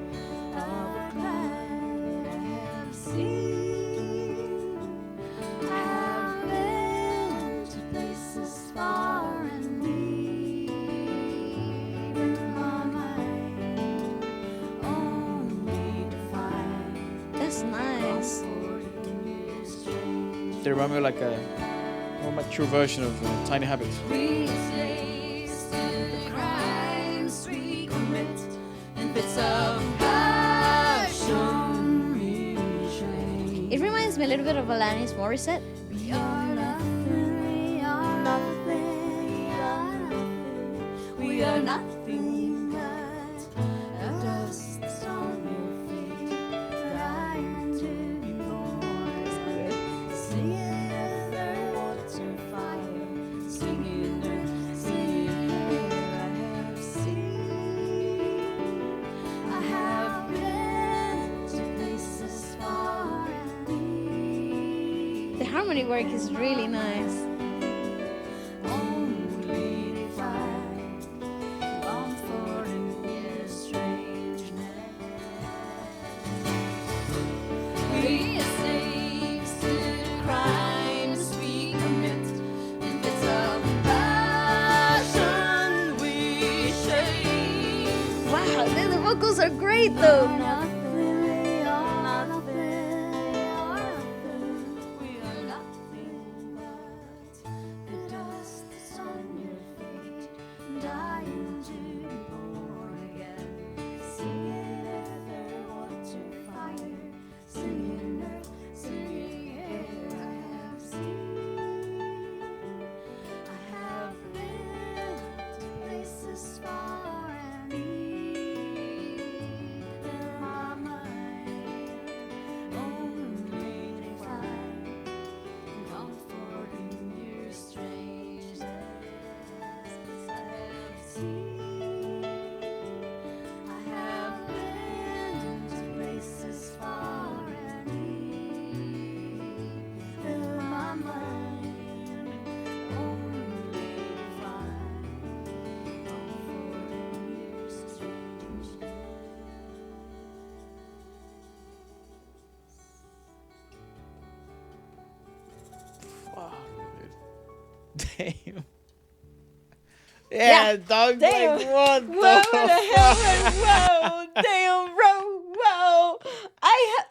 of a cloud I have seen. I have been to places far and deep in my mind, only to find That's nice. comfort in your strange. They remind me of like a more mature version of Tiny Habits. We slaves to the crimes we commit, and bits of passion we shame. It reminds me a little bit of Alanis Morissette. We are nothing, we are nothing, we are nothing. We are nothing but the dust on your feet, trying to be born. Singing earth, water, fire, singing earth, singing air. I have seen, I have been to places far and deep. The harmony work is really nice. Only to find comfort in your strangeness. We are slaves to the crimes we commit, and bits of passion we shame. Wow, the vocals are great though. Nothing, we are nothing, we are nothing. We are nothing but the dust that's on your feet, dying to be born again. Singing earth, water, fire, singing earth, singing air. I have seen, I have been to places far and deep in my Damn. Yeah, dog. Damn. Like, what Whoa, the what the hell? Whoa, damn, bro. Whoa.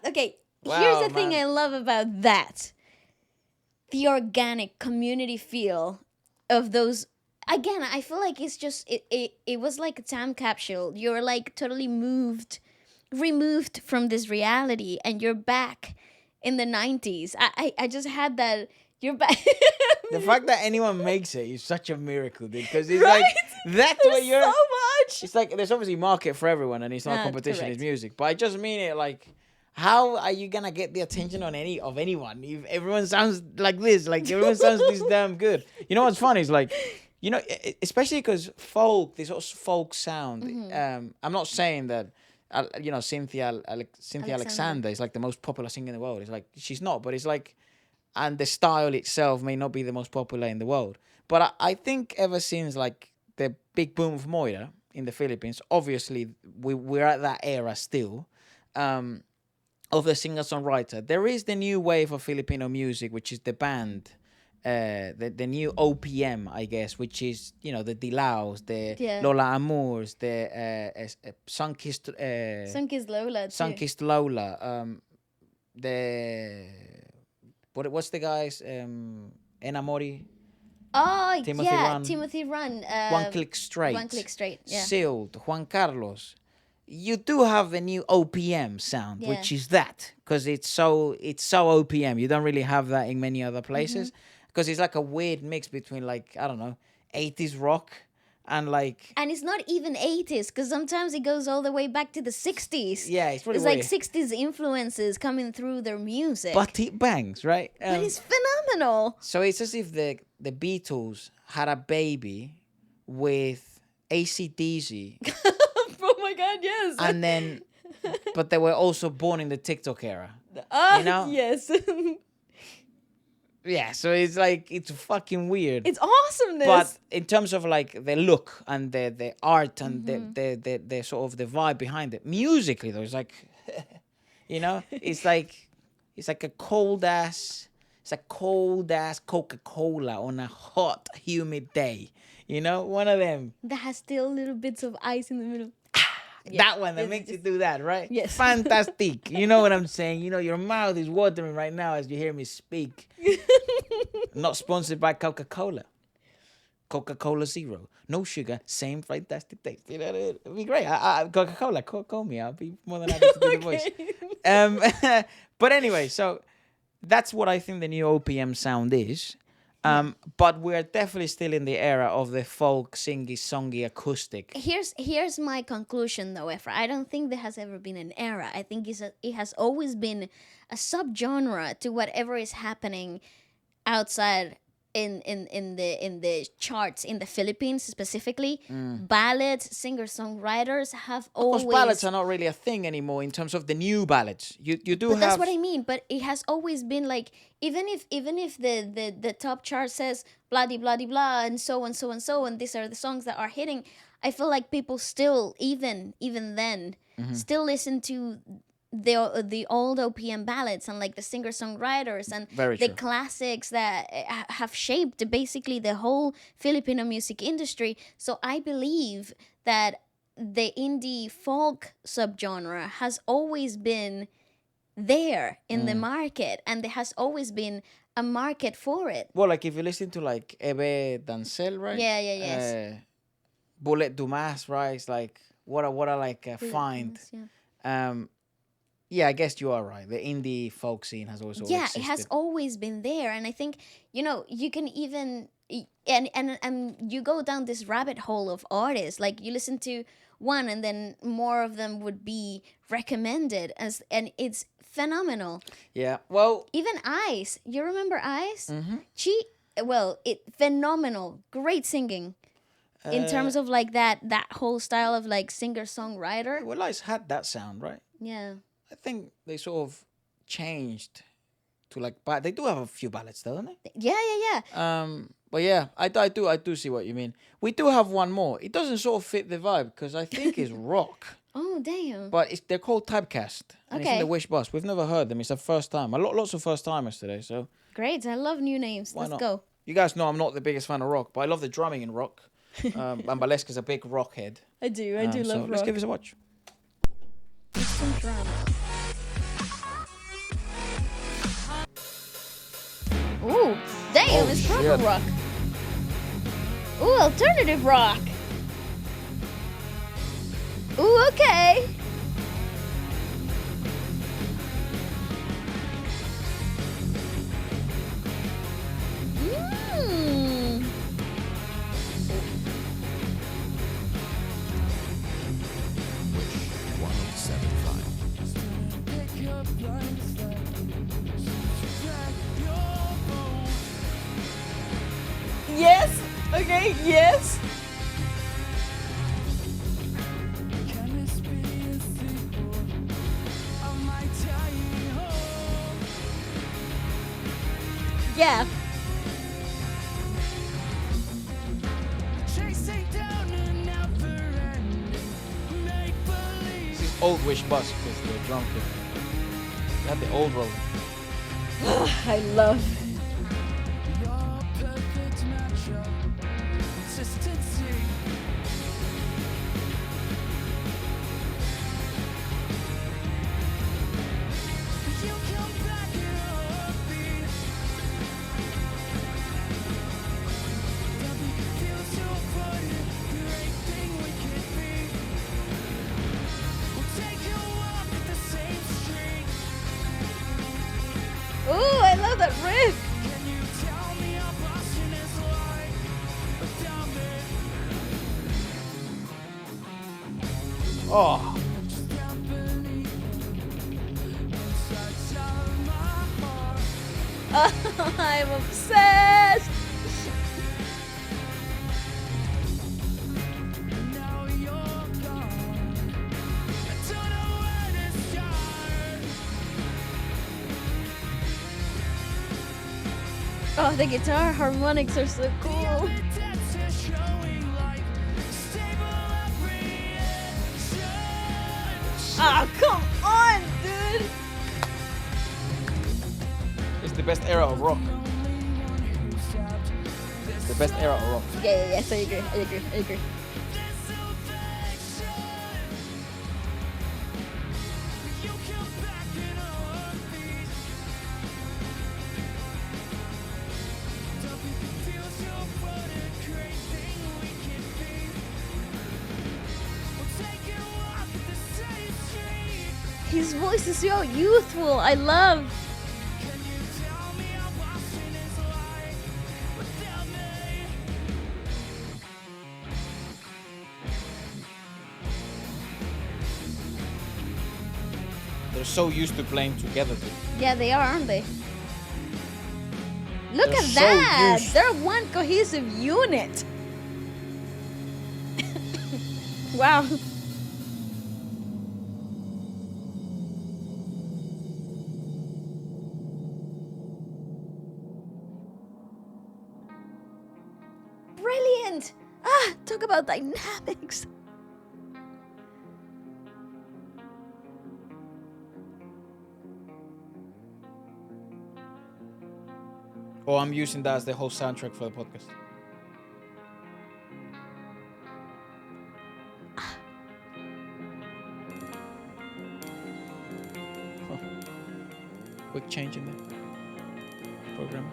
Okay. Wow, Here's the thing man. I love about that: the organic community feel of those. Again, I feel like it's just it was like a time capsule. You're like totally removed from this reality, and you're back in the 90s. I just had that. You're back. The fact that anyone makes it is such a miracle, dude. Because it's Right? like that's There's what you're. so much. It's like there's obviously market for everyone, and it's not Ah, competition. It's correct. music. But I just mean it like, how are you gonna get the attention on anyone if everyone sounds like this? Like everyone sounds this damn good. You know what's funny is like, you know, especially because folk, this sort of folk sound. Mm-hmm. I'm not saying that. You know, Cynthia Alexander is like the most popular singer in the world. It's like she's not, but it's like, and the style itself may not be the most popular in the world. But I think ever since like the big boom of Moira in the Philippines, obviously we're at that era still, of the singer-songwriter. There is the new wave of Filipino music, which is the band, the new OPM, I guess, which is, you know, the Dilaos, the Yeah. Lola Amours, the Sun-Kissed Sun-Kissed Lola too. Sun-Kissed Lola, the what's the guys, Enamori, Oh Timothy yeah, Run. Timothy Run. One Click Straight, One Click Straight. Yeah. Sealed, Juan Carlos. You do have the new OPM sound, Yeah. which is that, because it's so OPM. You don't really have that in many other places, because it's like a weird mix between, like, I don't know, 80s rock and like, And it's not even 80s, because sometimes it goes all the way back to the 60s. yeah, it's pretty It's weird. like 60s influences coming through their music. But it bangs, right? But it's phenomenal. So it's as if the Beatles had a baby with AC/DC, Oh my God, yes. and then, but they were also born in the TikTok era. You know? Yes. Yeah, so it's like, it's fucking weird. It's awesomeness. But in terms of like the look and the art and Mm-hmm. the sort of the vibe behind it, musically though, it's like, you know, it's like a cold ass Coca-Cola on a hot, humid day. You know, one of them. that has still little bits of ice in the middle. That one that it's makes you just- do that, right? Yes. Fantastic. You know what I'm saying? You know, your mouth is watering right now as you hear me speak. Not sponsored by Coca-Cola. Coca-Cola Zero. No sugar, same fantastic taste. You know, it'd be great. Coca-Cola, call me. I'll be more than happy to do the voice. But anyway, so that's what I think the new OPM sound is. But we're definitely still in the era of the folk, singy, songy, acoustic. Here's my conclusion though, Efra. I don't think there has ever been an era. I think it has always been a subgenre to whatever is happening outside in the charts in the Philippines specifically. Ballads, singer-songwriters have Of always. course, ballads are not really a thing anymore in terms of the new ballads. You do But have. that's what I mean. But it has always been like, even if the top chart says blah de blah de blah and so and so and so, and these are the songs that are hitting, I feel like people still even then still listen to the old OPM ballads and like the singer-songwriters and Very the true. classics that have shaped basically the whole Filipino music industry. So I believe that the indie folk subgenre has always been there in the market, and there has always been a market for it. Well, like if you listen to like Ebe Dancel, right? Yeah, yes. Bullet Dumas, right? It's like what a like a find. Yeah. Yeah, I guess you are right. The indie folk scene has always Yeah, existed. it has always been there, and I think, you know, you can even and you go down this rabbit hole of artists. Like you listen to one, and then more of them would be recommended and it's phenomenal. Yeah. Well, Even Ice, you remember Ice? Phenomenal, great singing. In terms of like that whole style of like singer-songwriter. well, Ice had that sound, right? Yeah. I think they sort of changed to like, but they do have a few ballads, though, don't they? Yeah. But yeah, I do see what you mean. We do have one more. It doesn't sort of fit the vibe because I think it's rock, Oh, damn. but they're called Typecast, and it's in Okay. the Wish Bus. We've never heard them. It's the first time. Lots of first timers today, so Great. I love new names. why Let's not? go. You guys know I'm not the biggest fan of rock, but I love the drumming in rock. And Waleska's a big rock head. I do love so rock. let's give this a watch. Some drama. Ooh, damn, it's proper shit. rock. Ooh, alternative rock. Ooh, okay. Mmm. Yes. Okay. Yes. Yeah. This is old Wish bus because the drum kit. They had the old roll. I love. Ooh, I love that riff. Oh. I'm obsessed. Oh, the guitar harmonics are so cool. Ah, come on, dude. It's the best era of rock. It's the best era of rock. Yeah. So I agree. His voice is so youthful. I love. They're so used to playing together. Dude. Yeah, they are, aren't they? Look They're at so that. used. They're one cohesive unit. Wow. Brilliant. Talk about dynamics. Oh, I'm using that as the whole soundtrack for the podcast. Huh. Quick change in the program.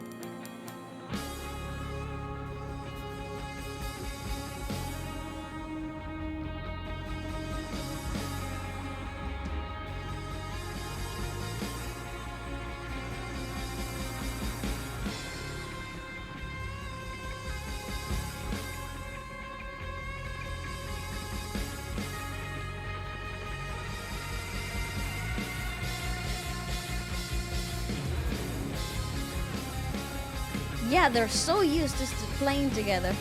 Yeah, they're so used to playing together.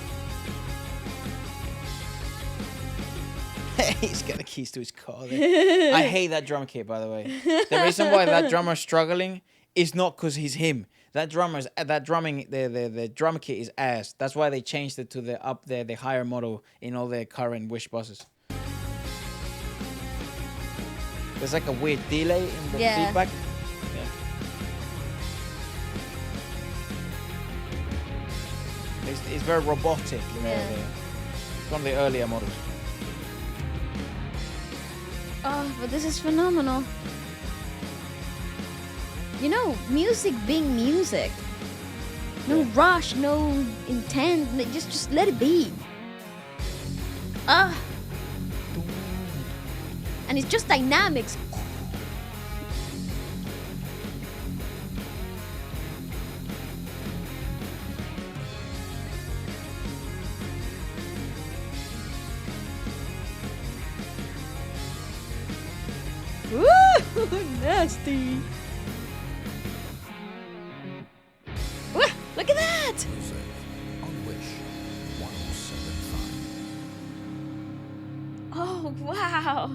He's got the keys to his car there. I hate that drum kit, by the way. The reason why that drummer's struggling is not because he's him. The drum kit is ass. That's why they changed it to the higher model in all the current Wish buses. There's like a weird delay in the feedback. Yeah. it's very robotic. You know, Yeah. it's one of the earlier models. Oh, but this is phenomenal. You know, music being music. No rush, no intent. Just let it be. And it's just dynamics. Woo! Nasty. Wah, look at that! Oh, wow.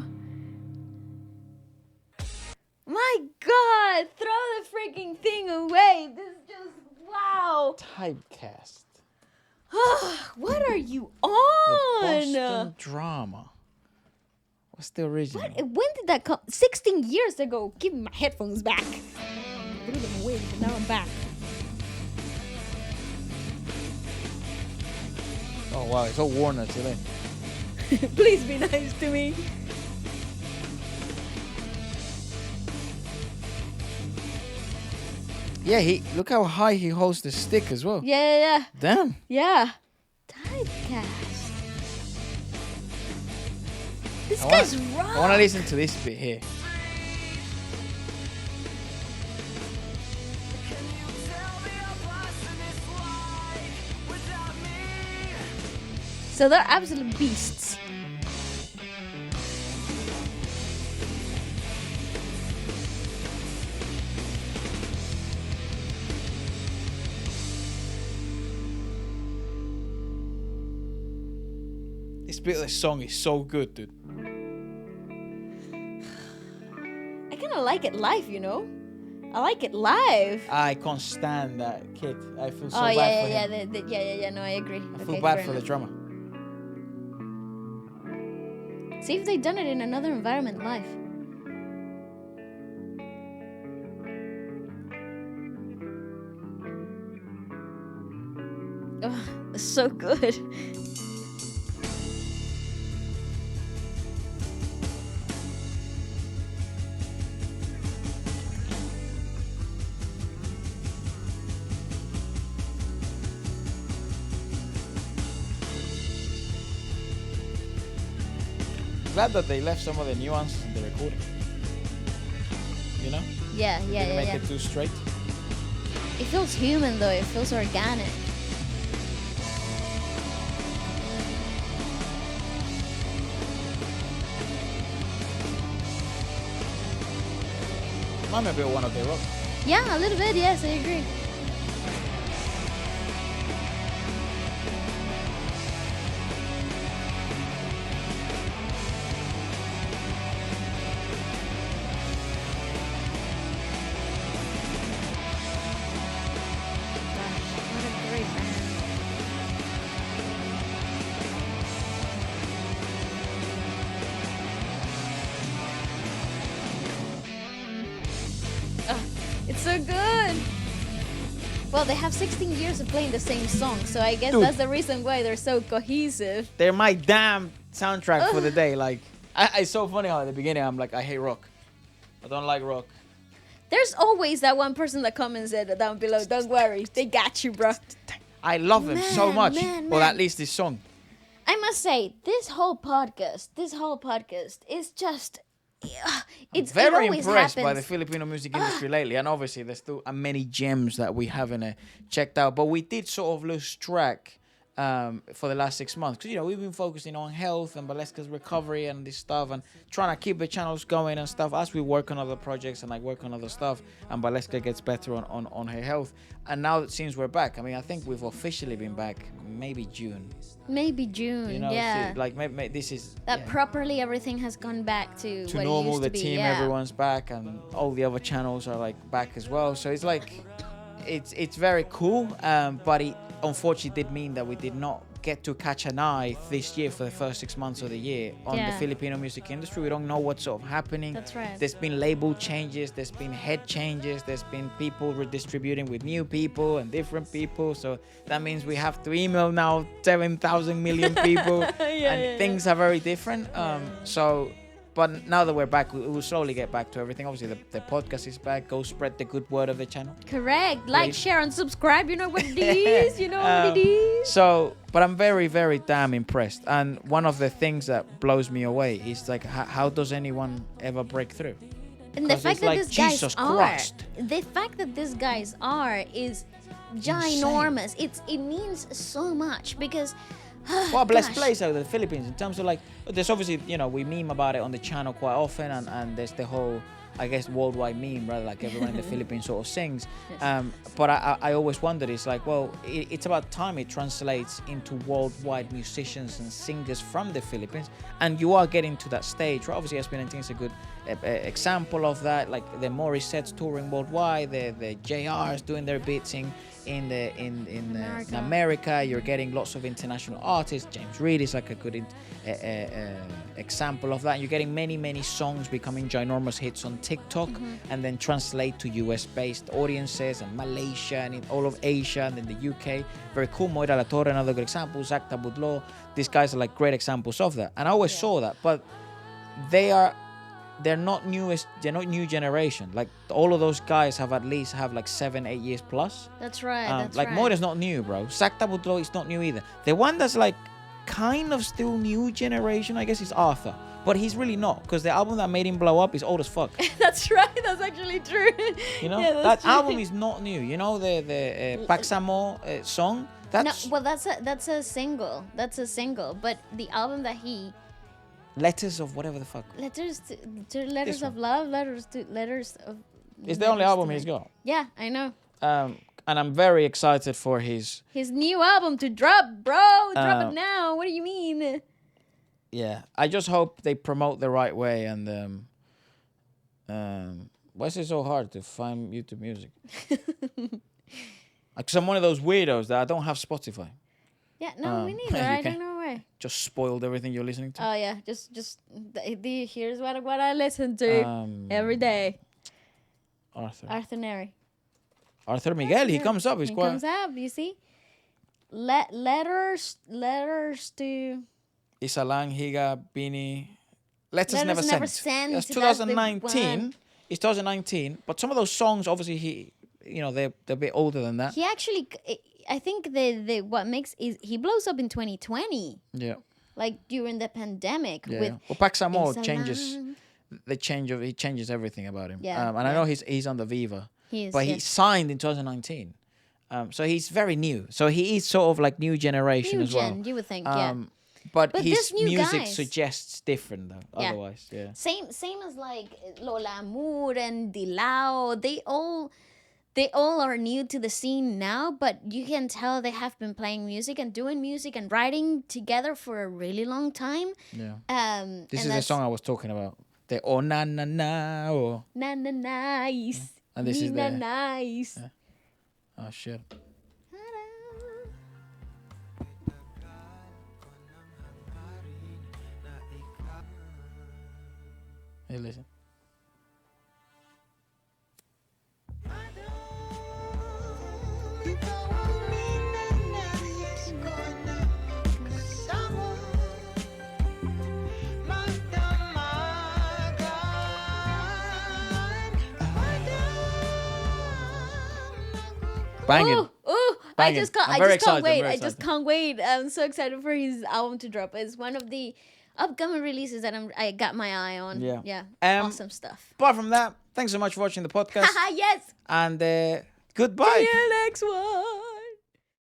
My God, throw the freaking thing away. This is just, wow. Typecast. What are you The on? Boston Drama. What's the original? What? When did that come? 16 years ago. Give me my headphones back. Threw them away, but now I'm back. Oh wow, it's all Warner today. Please be nice to me. Yeah, look how high he holds the stick as well. Yeah. Damn. Yeah. Typecast. This guy's rock. I want to listen to this bit here. So they're absolute beasts. This bit of the song is so good, dude. I kind of like it live, you know? I like it live. I can't stand that kid. I feel so Oh, bad yeah, for yeah, him. yeah. No, I agree. I feel bad for the enough. drummer. See if they'd done it in another environment live. Oh, it's so good. Glad that they left some of the nuances in the recording. You know? Yeah. Didn't make it too straight. It feels human though, it feels organic. Might be a bit one of their rock. Yeah, a little bit, yes, I agree. What a great band. It's so good. Well, they have 16 years of playing the same song, so I guess Dude. that's the reason why they're so cohesive. They're my damn soundtrack for the day. Like, it's so funny how at the beginning I'm like, I hate rock. I don't like rock. There's always that one person that comments it down below. Don't worry, they got you, bro. I love them so Man, much. man, Well, man. at least this song. I must say, this whole podcast is just, it's Very it always impressed by happens. the Filipino music industry lately, and obviously there's still many gems that we haven't checked out. But we did sort of lose track for the last 6 months because we've been focusing on health and Waleska's recovery and this stuff, and trying to keep the channels going and stuff as we work on other projects and like work on other stuff, and Waleska gets better on her health. And now it seems we're back. I mean, I think we've officially been back maybe June. Maybe June, yeah. See, like maybe this is That properly everything has gone back to what normal. it used The to be. team, Yeah. everyone's back, and all the other channels are like back as well. So it's like, it's very cool. But it unfortunately did mean that we did not get to catch an eye this year for the first 6 months of the year on the Filipino music industry. We don't know what's sort of happening. That's right. There's been label changes, there's been head changes, there's been people redistributing with new people and different people. So that means we have to email now 7,000 million people and things are very different. But now that we're back, we will slowly get back to everything. Obviously, the podcast is back. Go spread the good word of the channel. Correct. Like, share, and subscribe. You know what it is. You know what it is. But I'm very, very damn impressed. And one of the things that blows me away is like, how does anyone ever break through? And the fact that like, these guys Jesus are, Christ. the fact that these guys are is ginormous. It means so much because. What a blessed place out of the Philippines in terms of like, there's obviously, you know, we meme about it on the channel quite often, and there's the whole, I guess, worldwide meme, right? Like everyone in the Philippines sort of sings. But I always wondered, it's like, well, it's about time it translates into worldwide musicians and singers from the Philippines, and you are getting to that stage, right? Obviously, SB19 is a good example of that. Like the Morissette's touring worldwide, the JR's doing their bits in America. You're getting lots of international artists. James Reid is like a good example of that. You're getting many songs becoming ginormous hits on TikTok and then translate to US-based audiences and Malaysia and in all of Asia and then the UK. Very cool. Moira La Torre, another good example. Zach Tabudlo. These guys are like great examples of that. And I always saw that, but they're not new generation. Like all of those guys have at least like 7-8 years plus. That's right. That's like right. Moira's not new, bro. Zach Tabudlo is not new either. The one that's like kind of still new generation, I guess, is Arthur. But he's really not, because the album that made him blow up is old as fuck. That's right. That's actually true. You know, Yeah, that true. album is not new. You know the PAGTATAG song. That's no, well, that's a single. That's a single. But the album that he Letters of whatever the fuck. letters of love, letters of. It's the only album to he's me. got. Yeah, I know. And I'm very excited for his new album to drop, bro. Drop it now. What do you mean? Yeah, I just hope they promote the right way. And why is it so hard to find YouTube music? Because I'm one of those weirdos that I don't have Spotify. Yeah, no, me neither. I don't know why. Just spoiled everything you're listening to. Oh yeah, just here's what I listen to every day. Arthur Neri. Arthur Miguel, he comes up. He's He quite. comes up. You see, letters to. Isalang, Higa, Bini. Letters Letters never Never sent. Sent, It's that's the 2019. one. It's 2019. But some of those songs, obviously, they're a bit older than that. He actually, I think the what makes is he blows up in 2020. Yeah. Like during the pandemic. Yeah. With Well, PAGTATAG Isalang. changes. He changes everything about him. Yeah, And I know he's on the Viva. He is, But he yes. signed in 2019. So he's very new. So he is sort of like new generation New as well. gen, you would think, yeah. But But his this new music guys- suggests different though. Yeah. Otherwise, yeah. Same as like Lola Amour and Dilao. They all are new to the scene now, but you can tell they have been playing music and doing music and writing together for a really long time. Yeah. and This is the that's song I was talking about. The oh na na na oh. Na na nice. And this is na the- nice. Oh shit. Hey, listen. Banging. Ooh, I Banging. just can't. I'm I very just can't excited, wait. very I just excited. can't wait. I'm so excited for his album to drop. It's one of the upcoming releases that I got my eye on. Yeah. Yeah. Awesome stuff. Apart from that, thanks so much for watching the podcast. Haha, yes. And goodbye. See you next one.